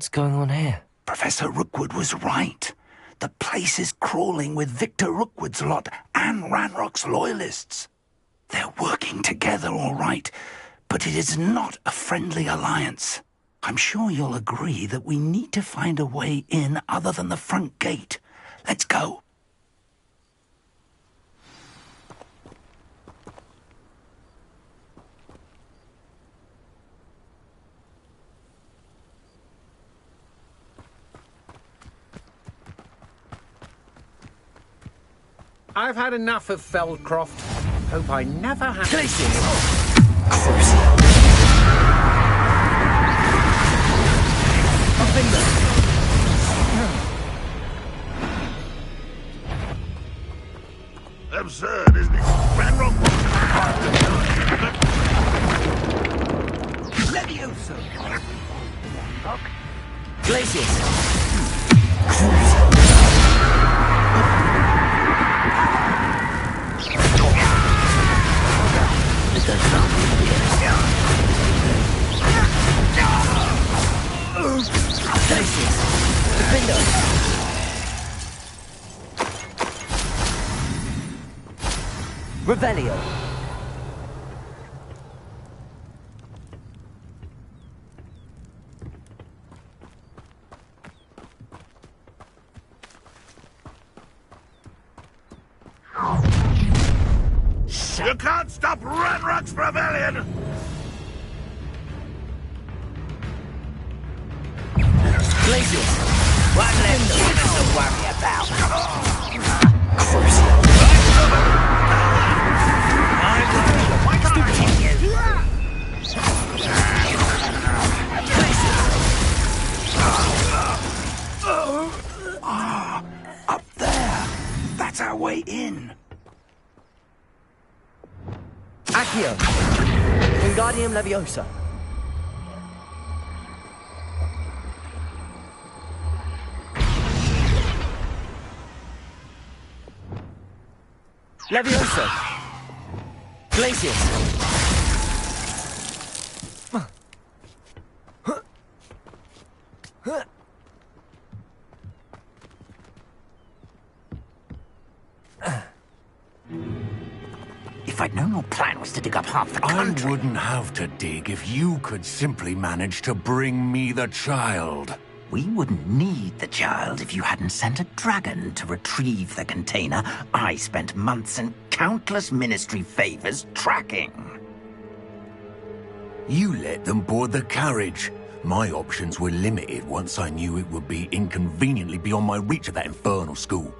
What's going on here? Professor Rookwood was right. The place is crawling with Victor Rookwood's lot and Ranrock's loyalists. They're working together, all right, but it is not a friendly alliance. I'm sure you'll agree that we need to find a way in other than the front gate. Let's go. I've had enough of Feldcroft. Hope I never have... Absurd, isn't it? Ranrock Levioso! Glacius! Revelio. You can't stop Ranrock's rebellion! Glacius! One less human to worry about. Up there! That's our way in. Accio! Wingardium Leviosa. Leviosa! Glacius! If I'd known your plan was to dig up half the country... I wouldn't have to dig if you could simply manage to bring me the child. We wouldn't need the child if you hadn't sent a dragon to retrieve the container I spent months and countless ministry favors tracking. You let them board the carriage. My options were limited once I knew it would be inconveniently beyond my reach at that infernal school.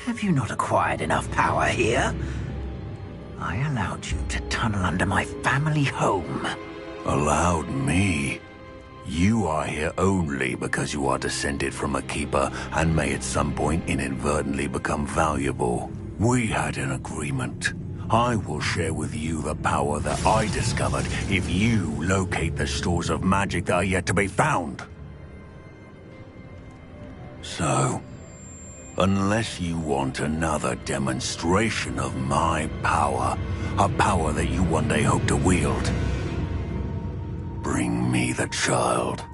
Have you not acquired enough power here? I allowed you to tunnel under my family home. Allowed me? You are here only because you are descended from a keeper and may at some point inadvertently become valuable. We had an agreement. I will share with you the power that I discovered if you locate the stores of magic that are yet to be found. So, unless you want another demonstration of my power, a power that you one day hope to wield, bring me the child.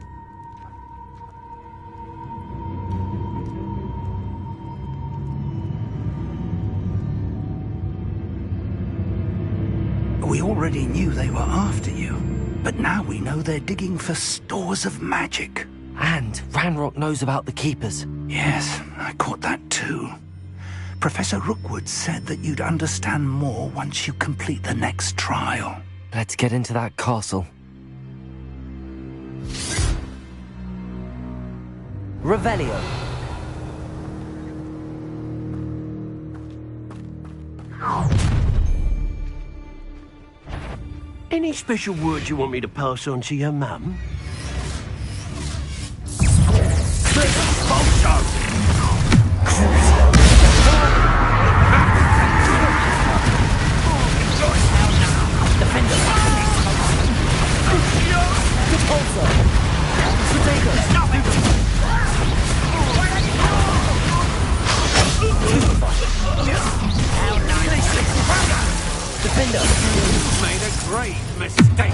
We already knew they were after you, but now we know they're digging for stores of magic. And Ranrock knows about the Keepers. Yes, I caught that too. Professor Rookwood said that you'd understand more once you complete the next trial. Let's get into that castle. Revelio. Any special words you want me to pass on to your mum? Defender! You've made a great mistake!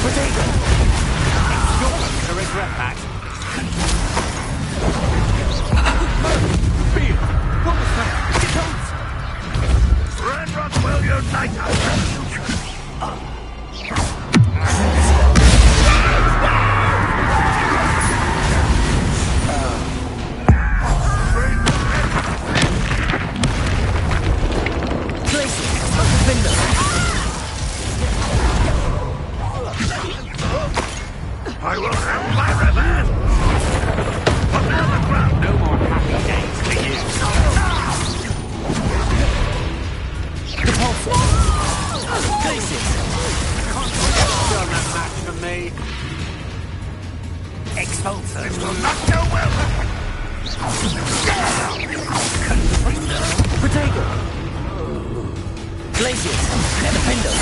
Potato! You're gonna regret that. Beer! What was that? Ranrock will unite our revolution! I will have my revenge! Put me on the ground! No more happy days for you! Repulsor! Glacius! Can't done that match for me. Expulsor! This will not go well! Potato! Glacius! Defender!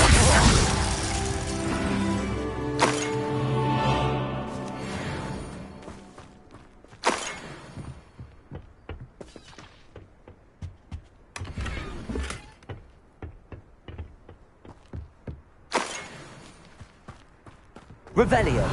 Revelio.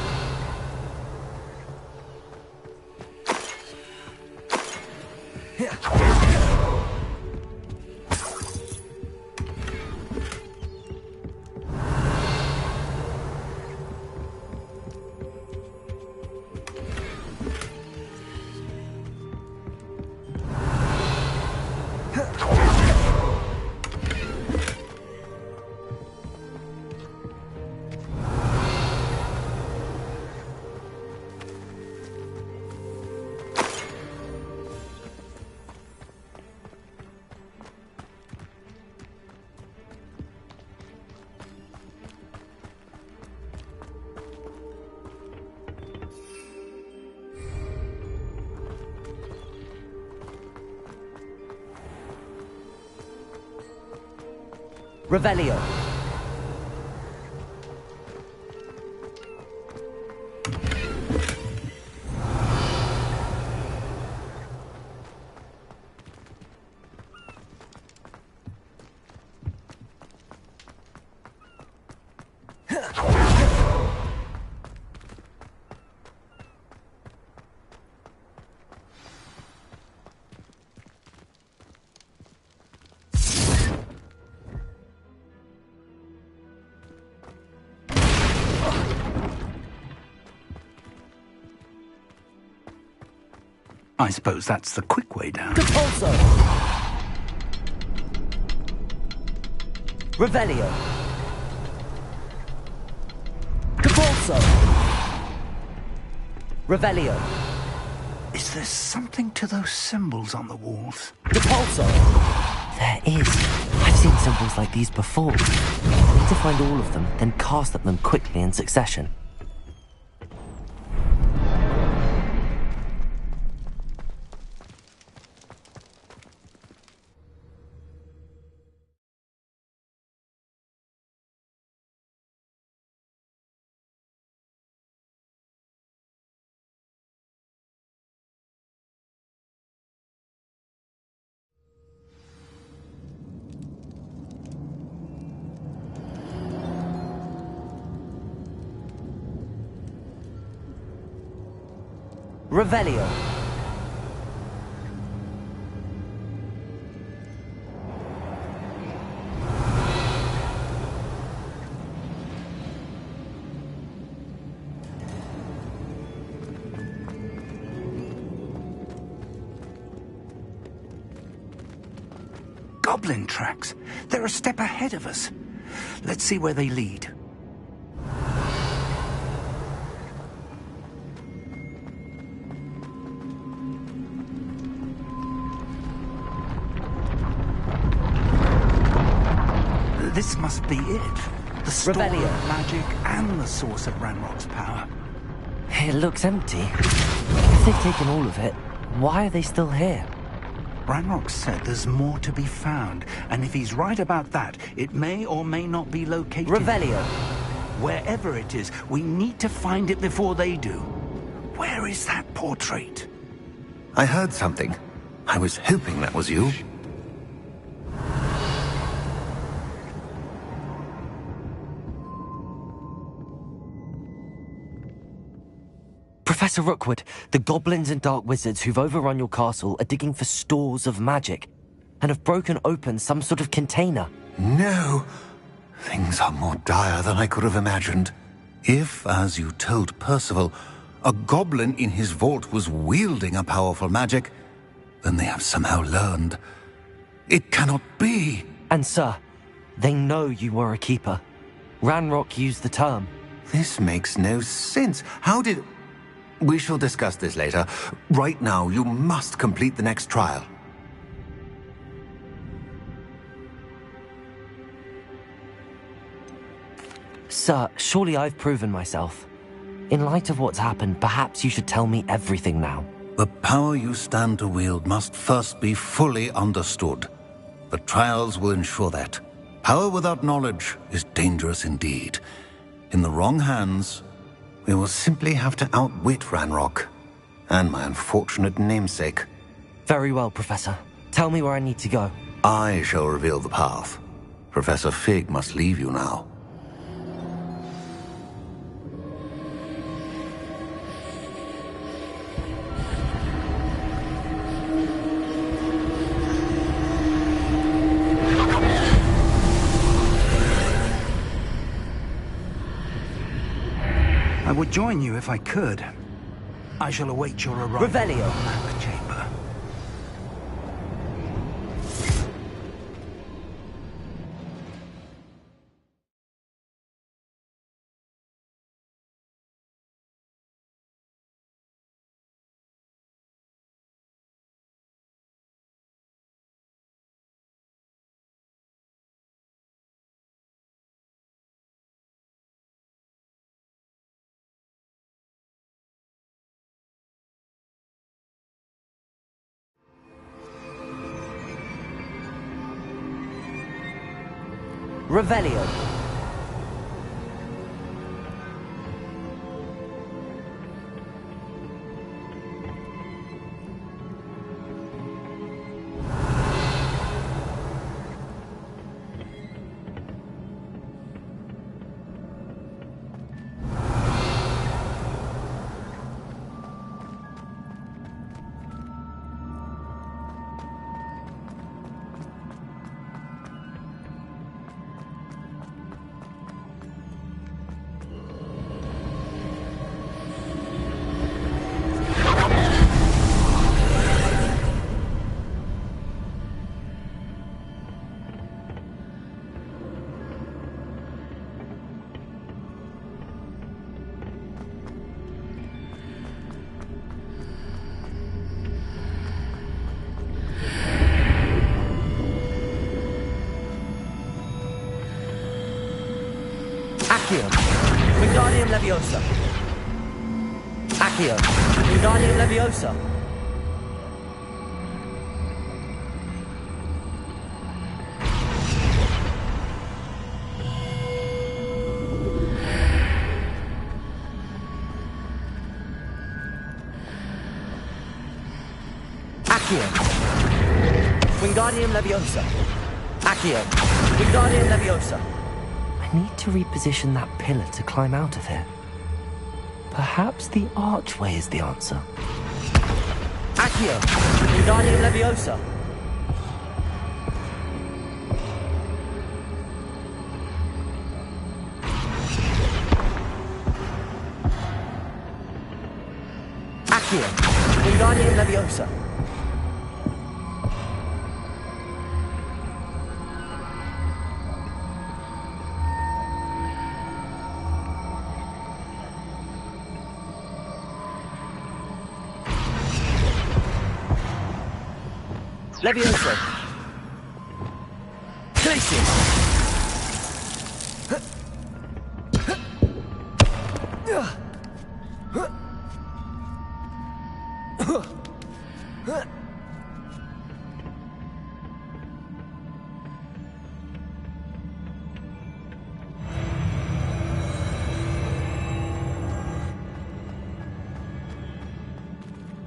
Revelio. I suppose that's the quick way down. Repulsor! Revelio. Repulsor! Revelio. Is there something to those symbols on the walls? Repulsor! There is. I've seen symbols like these before. I need to find all of them, then cast at them quickly in succession. Revelio. Goblin tracks. They're a step ahead of us. Let's see where they lead. This must be it. The store Revelio. of magic and the source of Ranrock's power. It looks empty. If they've taken all of it, why are they still here? Ranrock said there's more to be found, and if he's right about that, it may or may not be located. Revelio. Wherever it is, we need to find it before they do. Where is that portrait? I heard something. I was hoping that was you. Professor Rookwood, the goblins and dark wizards who've overrun your castle are digging for stores of magic and have broken open some sort of container. No! Things are more dire than I could have imagined. If, as you told Percival, a goblin in his vault was wielding a powerful magic, then they have somehow learned. It cannot be! And sir, they know you were a keeper. Ranrock used the term. This makes no sense. How did... We shall discuss this later. Right now, you must complete the next trial. Sir, surely I've proven myself. In light of what's happened, perhaps you should tell me everything now. The power you stand to wield must first be fully understood. The trials will ensure that. Power without knowledge is dangerous indeed. In the wrong hands, we will simply have to outwit Ranrock and my unfortunate namesake. Very well, Professor. Tell me where I need to go. I shall reveal the path. Professor Fig must leave you now. I would join you if I could. I shall await your arrival. Revelio. At the chamber. Revelio. Accio. Wingardium Leviosa. Accio. Wingardium Leviosa. Accio. Wingardium Leviosa. Accio. Wingardium Leviosa. I need to reposition that pillar to climb out of here. Perhaps the archway is the answer. Accio! Wingardium Leviosa! Accio! Wingardium Leviosa! Leviosa! Glacius!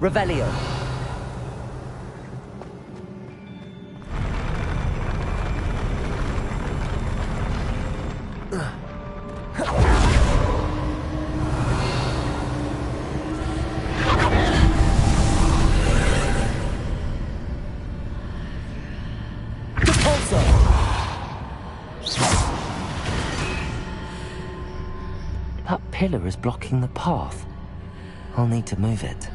Revelio. That pillar is blocking the path. I'll need to move it.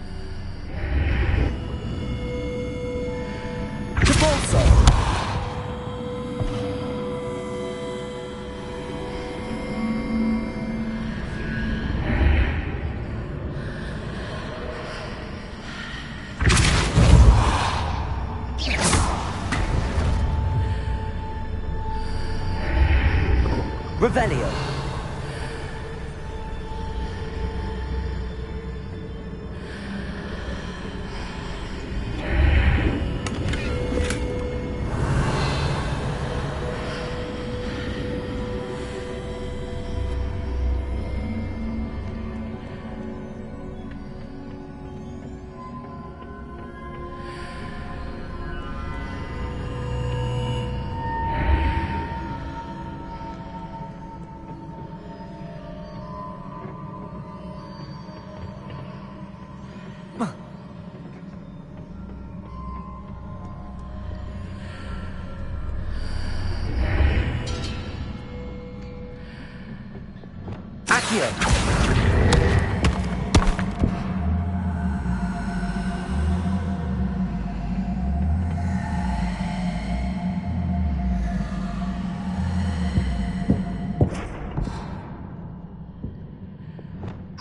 Revelio.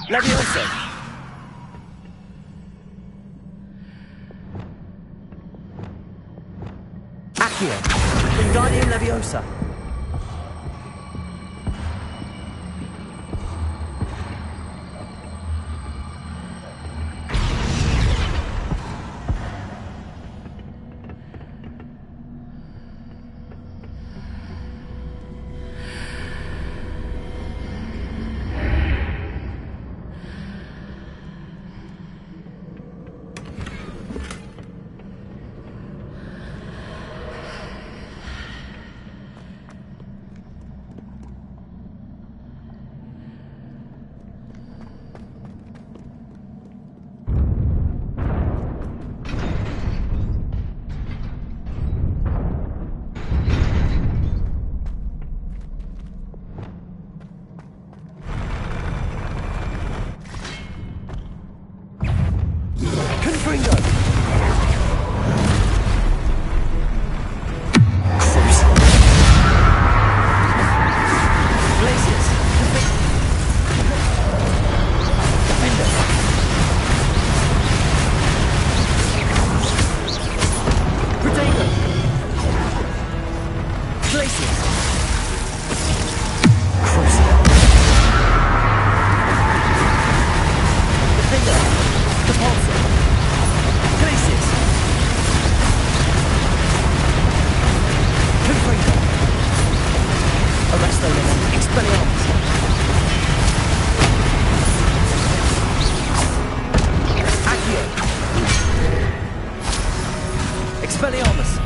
Leviosa. Accio. Wingardium Leviosa. Expelliarmus!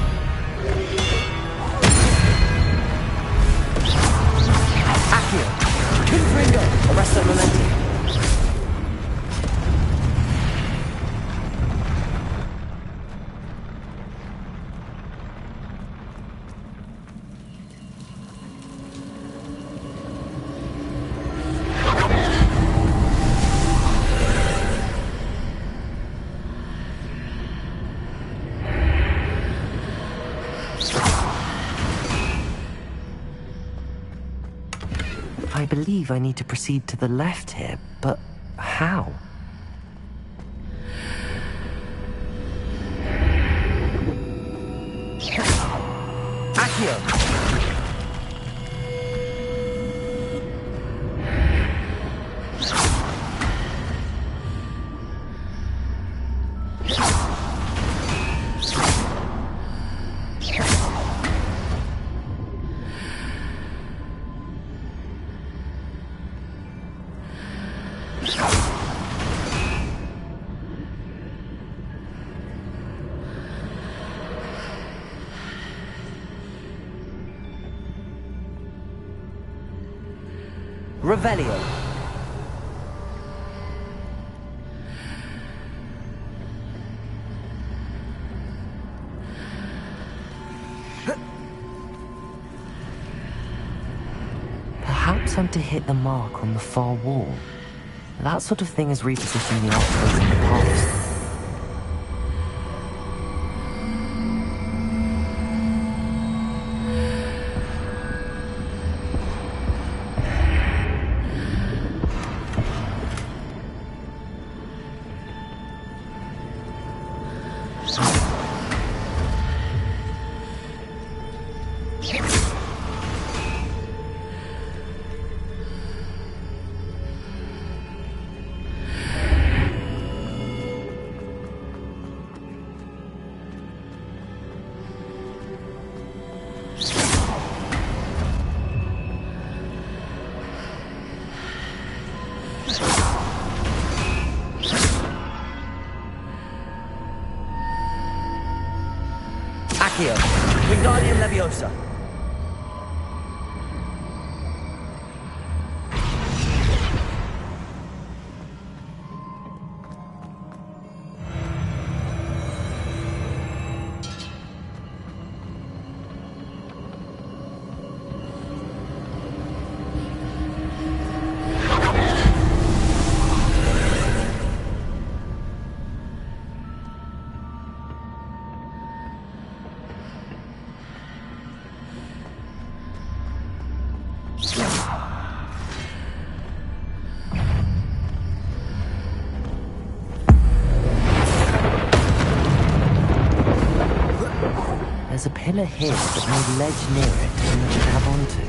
Accio! Confringo! Arresto Momenti! I believe I need to proceed to the left here, but how? Accio! Revelio. Perhaps attempt to hit the mark on the far wall. That sort of thing has repositioned the archways in the past. Wingardium Leviosa. There's a pillar here that made ledge near it and we can grab onto.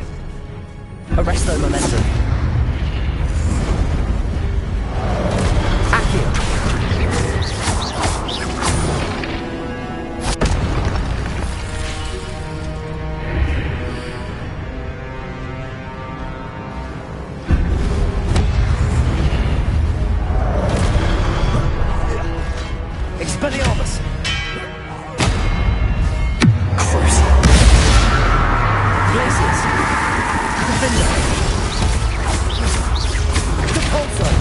Arresto momentum. Accio. Expelliarmus. Glaciers. Defender. Repulsor.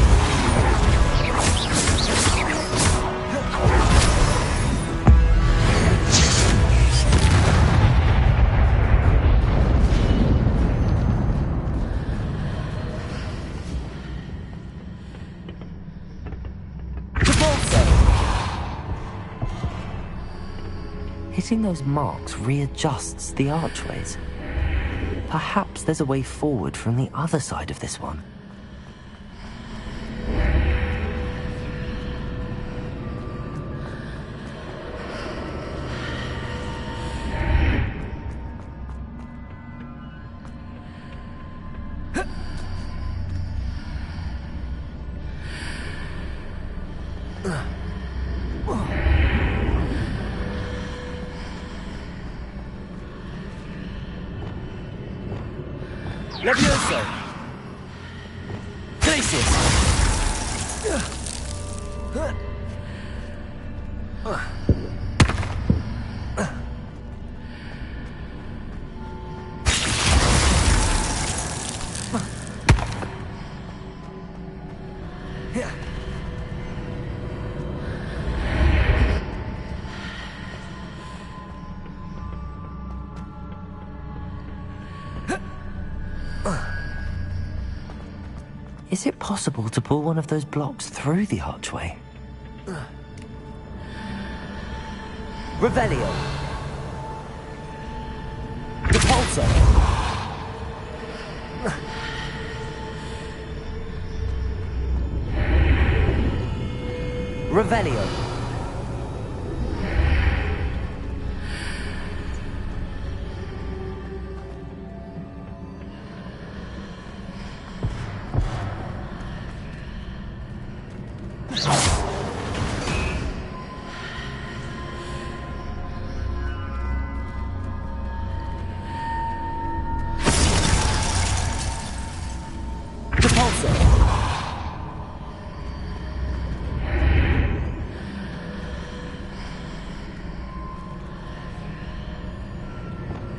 Hitting those marks readjusts the archways. Perhaps there's a way forward from the other side of this one. Levioso. Glaciers. Is it possible to pull one of those blocks through the archway? Revelio. Repulsor. Revelio.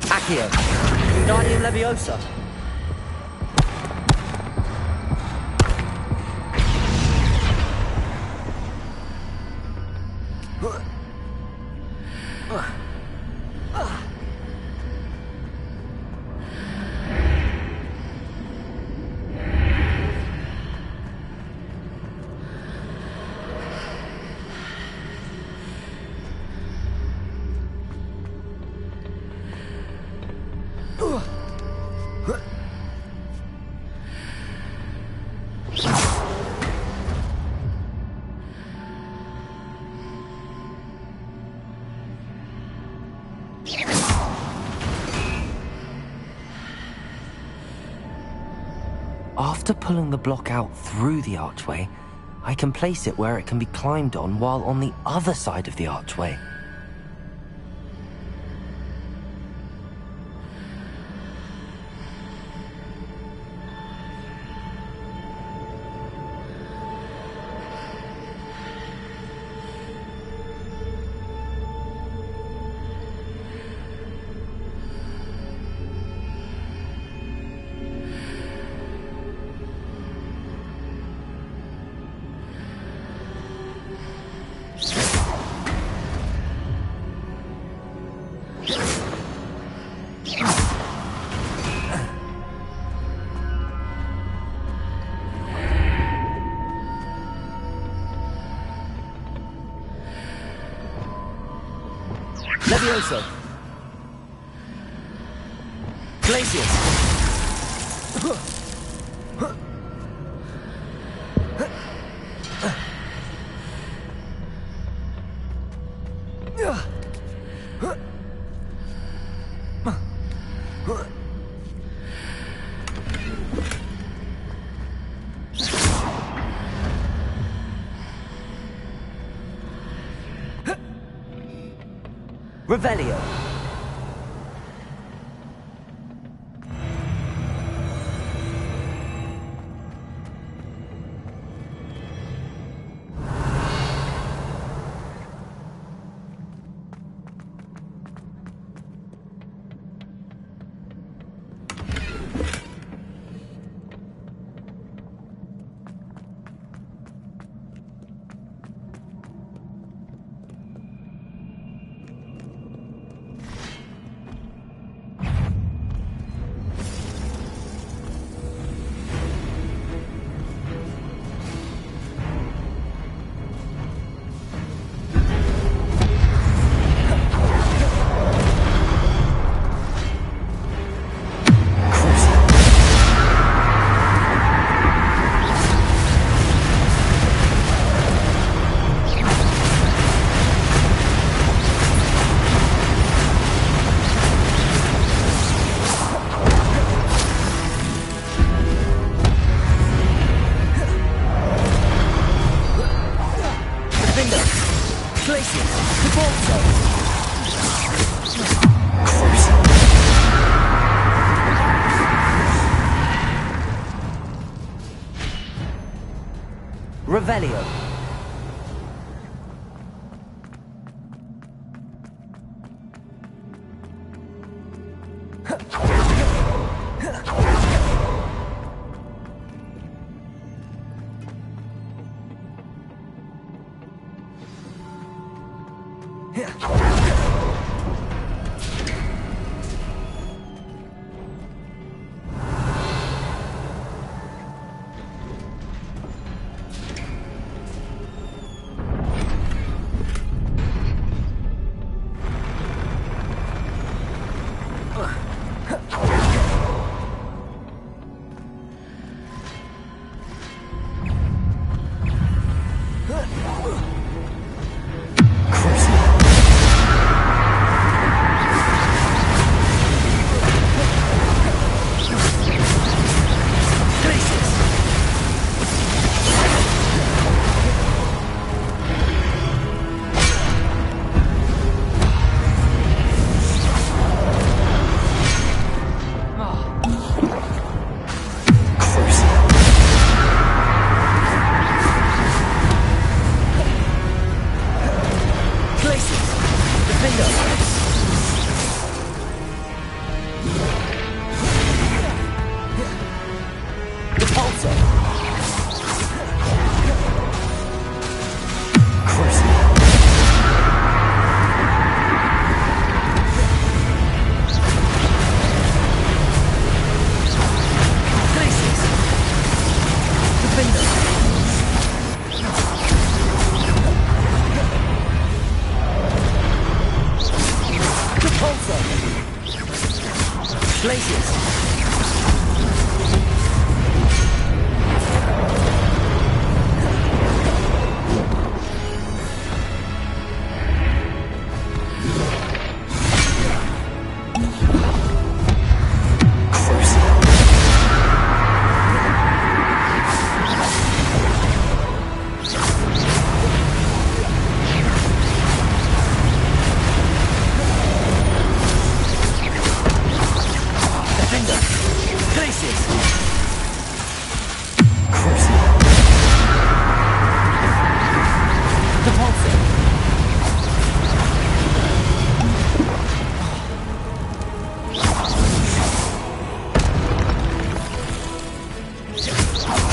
Accio. Wingardium Leviosa. After pulling the block out through the archway, I can place it where it can be climbed on while on the other side of the archway. Levioso. Glacius. Revelio. Revelio.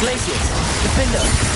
Glaciers! Defender!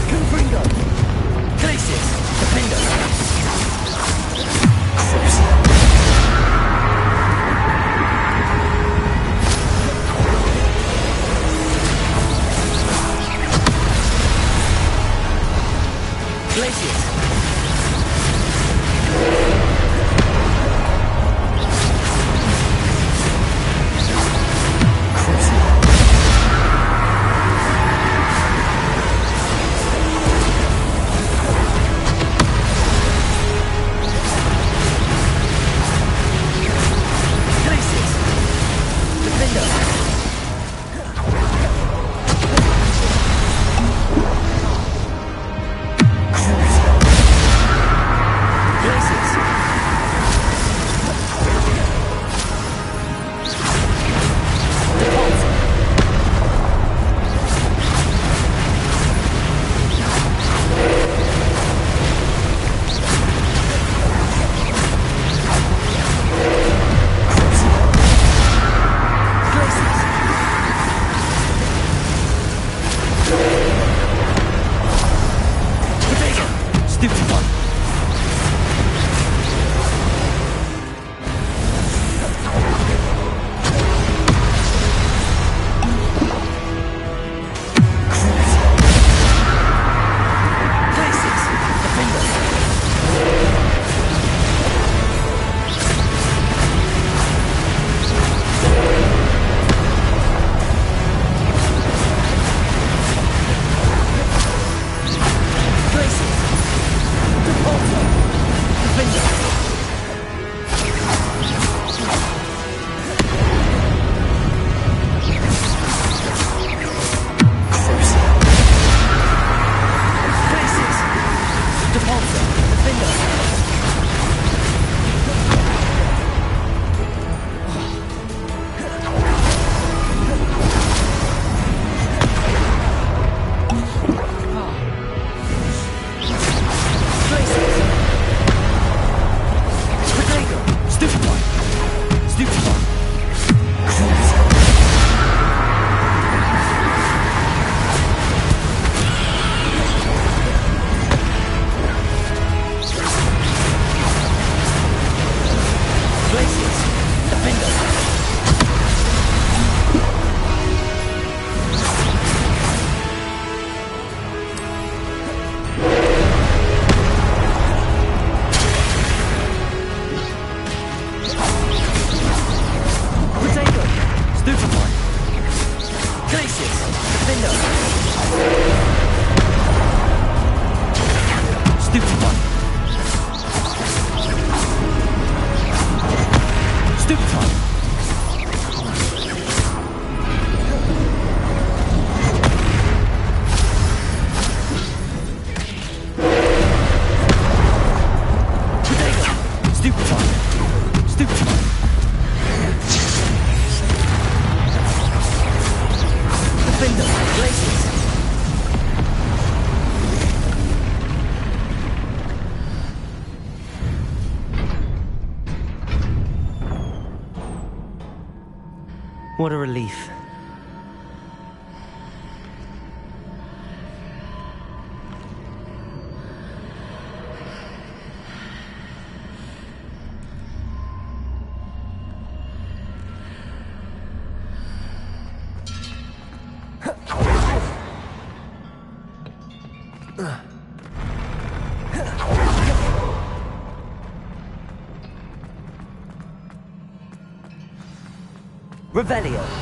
Confringo! What a relief. Revelio.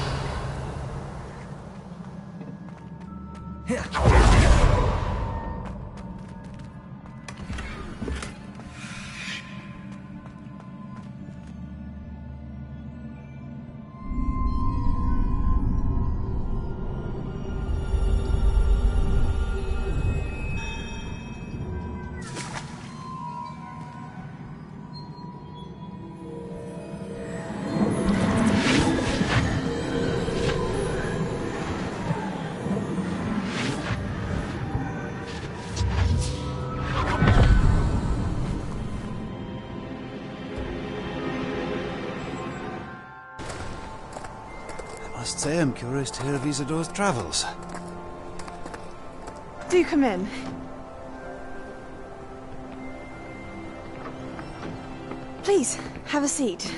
must say I'm curious to hear of Isadora's travels. Do come in. Please, have a seat.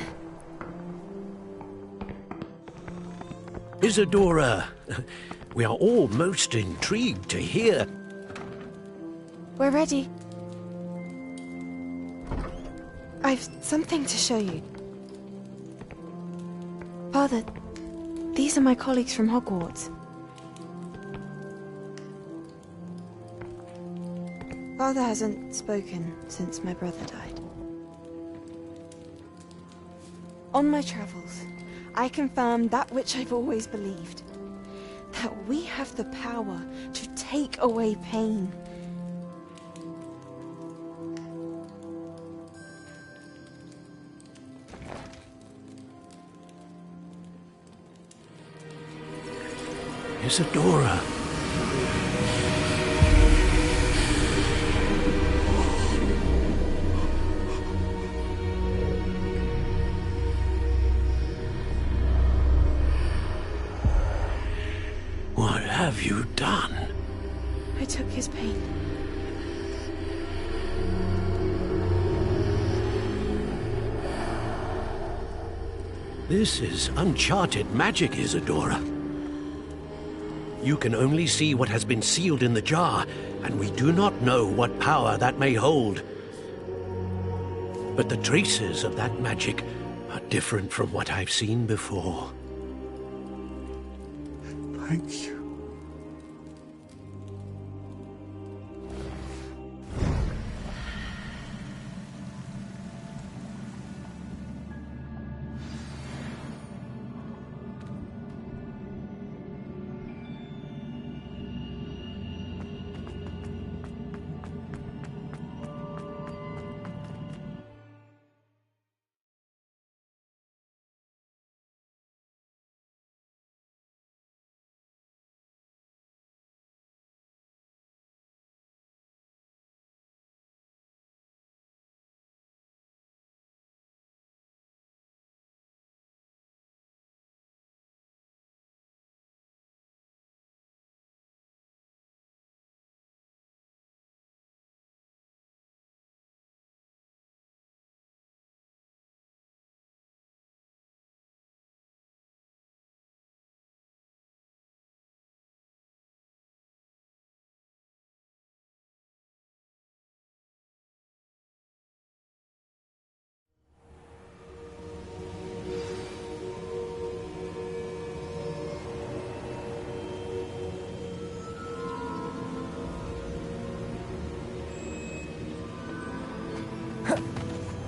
Isadora, we are all most intrigued to hear. We're ready. I've something to show you. Father, these are my colleagues from Hogwarts. Father hasn't spoken since my brother died. On my travels, I confirmed that which I've always believed. That we have the power to take away pain. Isadora. What have you done? I took his pain. This is uncharted magic, Isadora. You can only see what has been sealed in the jar, and we do not know what power that may hold. But the traces of that magic are different from what I've seen before. Thank you.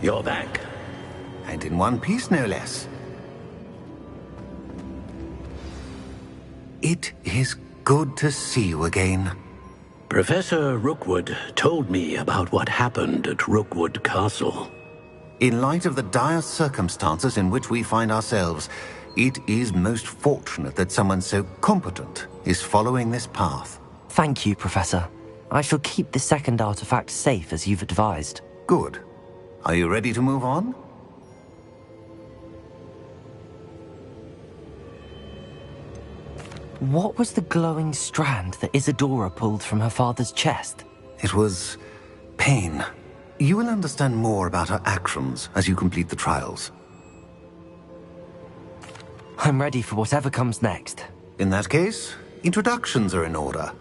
You're back. And in one piece, no less. It is good to see you again. Professor Rookwood told me about what happened at Rookwood Castle. In light of the dire circumstances in which we find ourselves, it is most fortunate that someone so competent is following this path. Thank you, Professor. I shall keep the second artifact safe as you've advised. Good. Are you ready to move on? What was the glowing strand that Isadora pulled from her father's chest? It was pain. You will understand more about her actions as you complete the trials. I'm ready for whatever comes next. In that case, introductions are in order.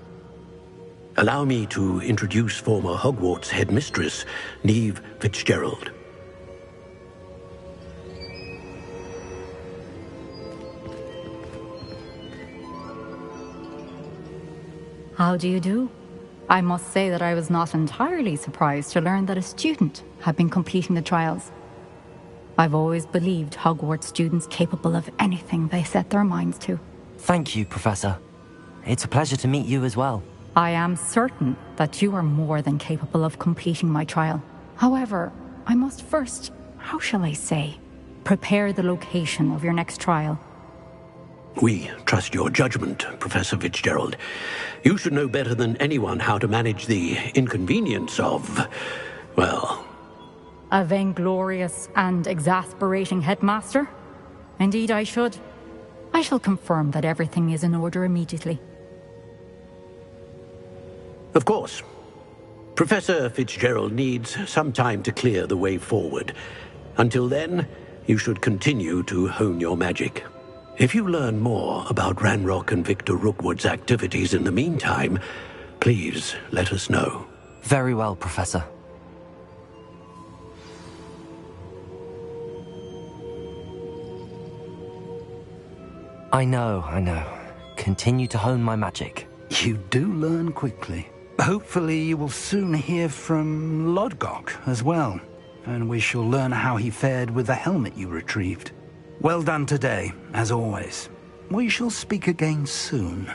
Allow me to introduce former Hogwarts headmistress, Neve Fitzgerald. How do you do? I must say that I was not entirely surprised to learn that a student had been completing the trials. I've always believed Hogwarts students capable of anything they set their minds to. Thank you, Professor. It's a pleasure to meet you as well. I am certain that you are more than capable of completing my trial. However, I must first, how shall I say, prepare the location of your next trial. We trust your judgment, Professor Fitzgerald. You should know better than anyone how to manage the inconvenience of, well... A vainglorious and exasperating headmaster? Indeed I should. I shall confirm that everything is in order immediately. Of course. Professor Fitzgerald needs some time to clear the way forward. Until then, you should continue to hone your magic. If you learn more about Ranrock and Victor Rookwood's activities in the meantime, please let us know. Very well, Professor. I know. Continue to hone my magic. You do learn quickly. Hopefully you will soon hear from Lodgok as well, and we shall learn how he fared with the helmet you retrieved. Well done today, as always. We shall speak again soon.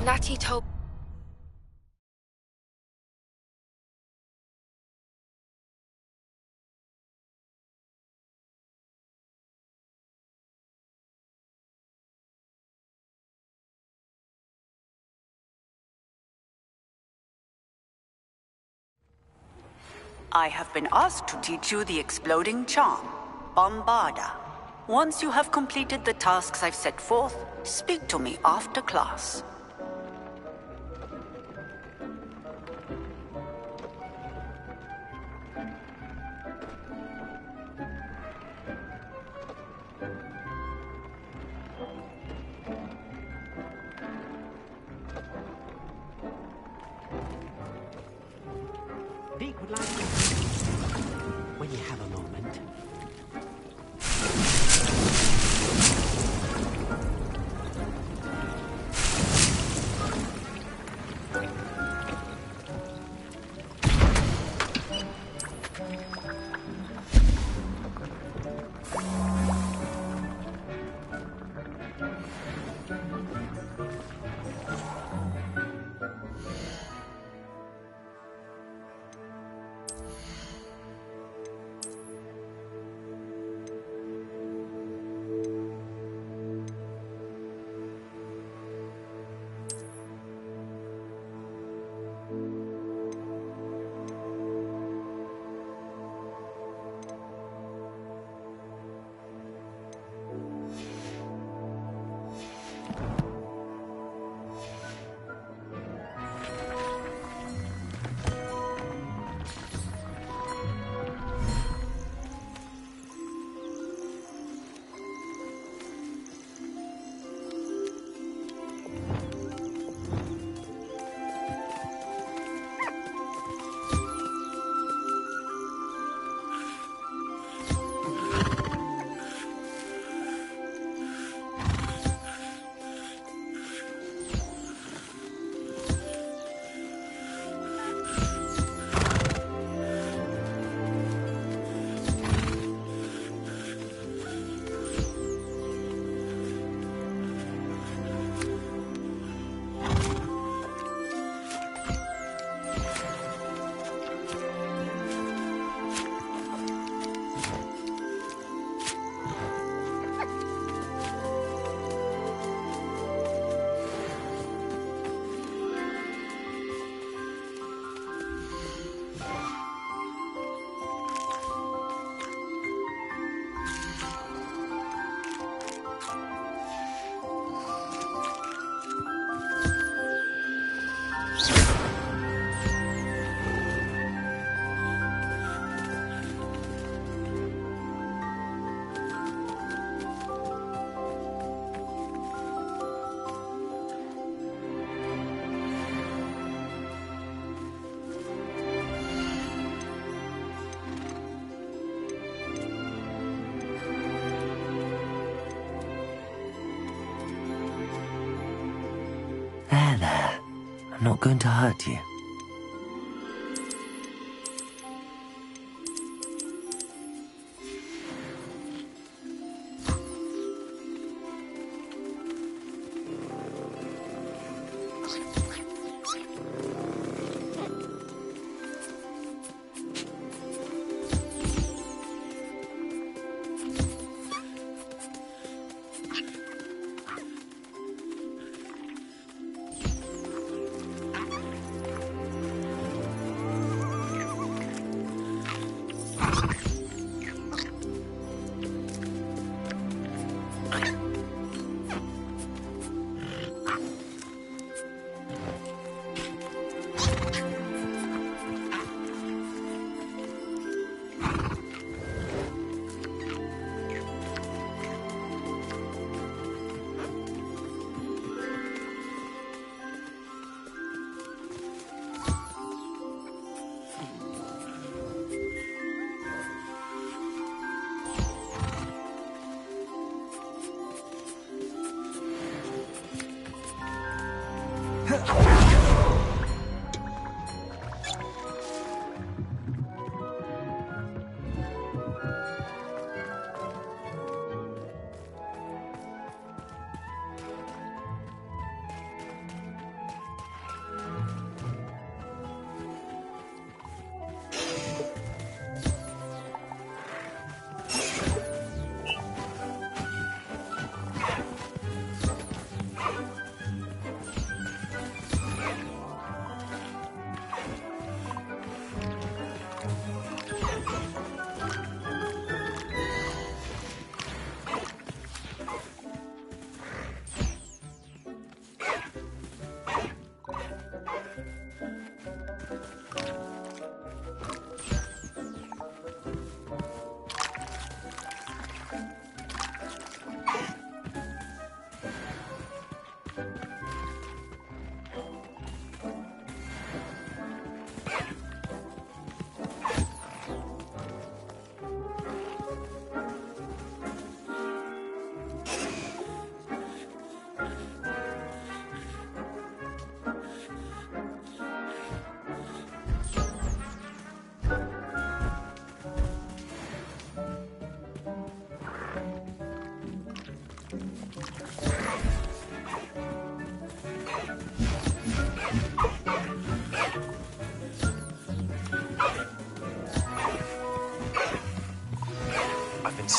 Natty told... I have been asked to teach you the exploding charm, Bombarda. Once you have completed the tasks I've set forth, speak to me after class. Deke would like to... when you have a moment. There. I'm not going to hurt you.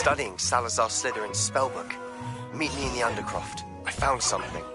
studying Salazar Slytherin's spellbook. Meet me in the Undercroft. I found something.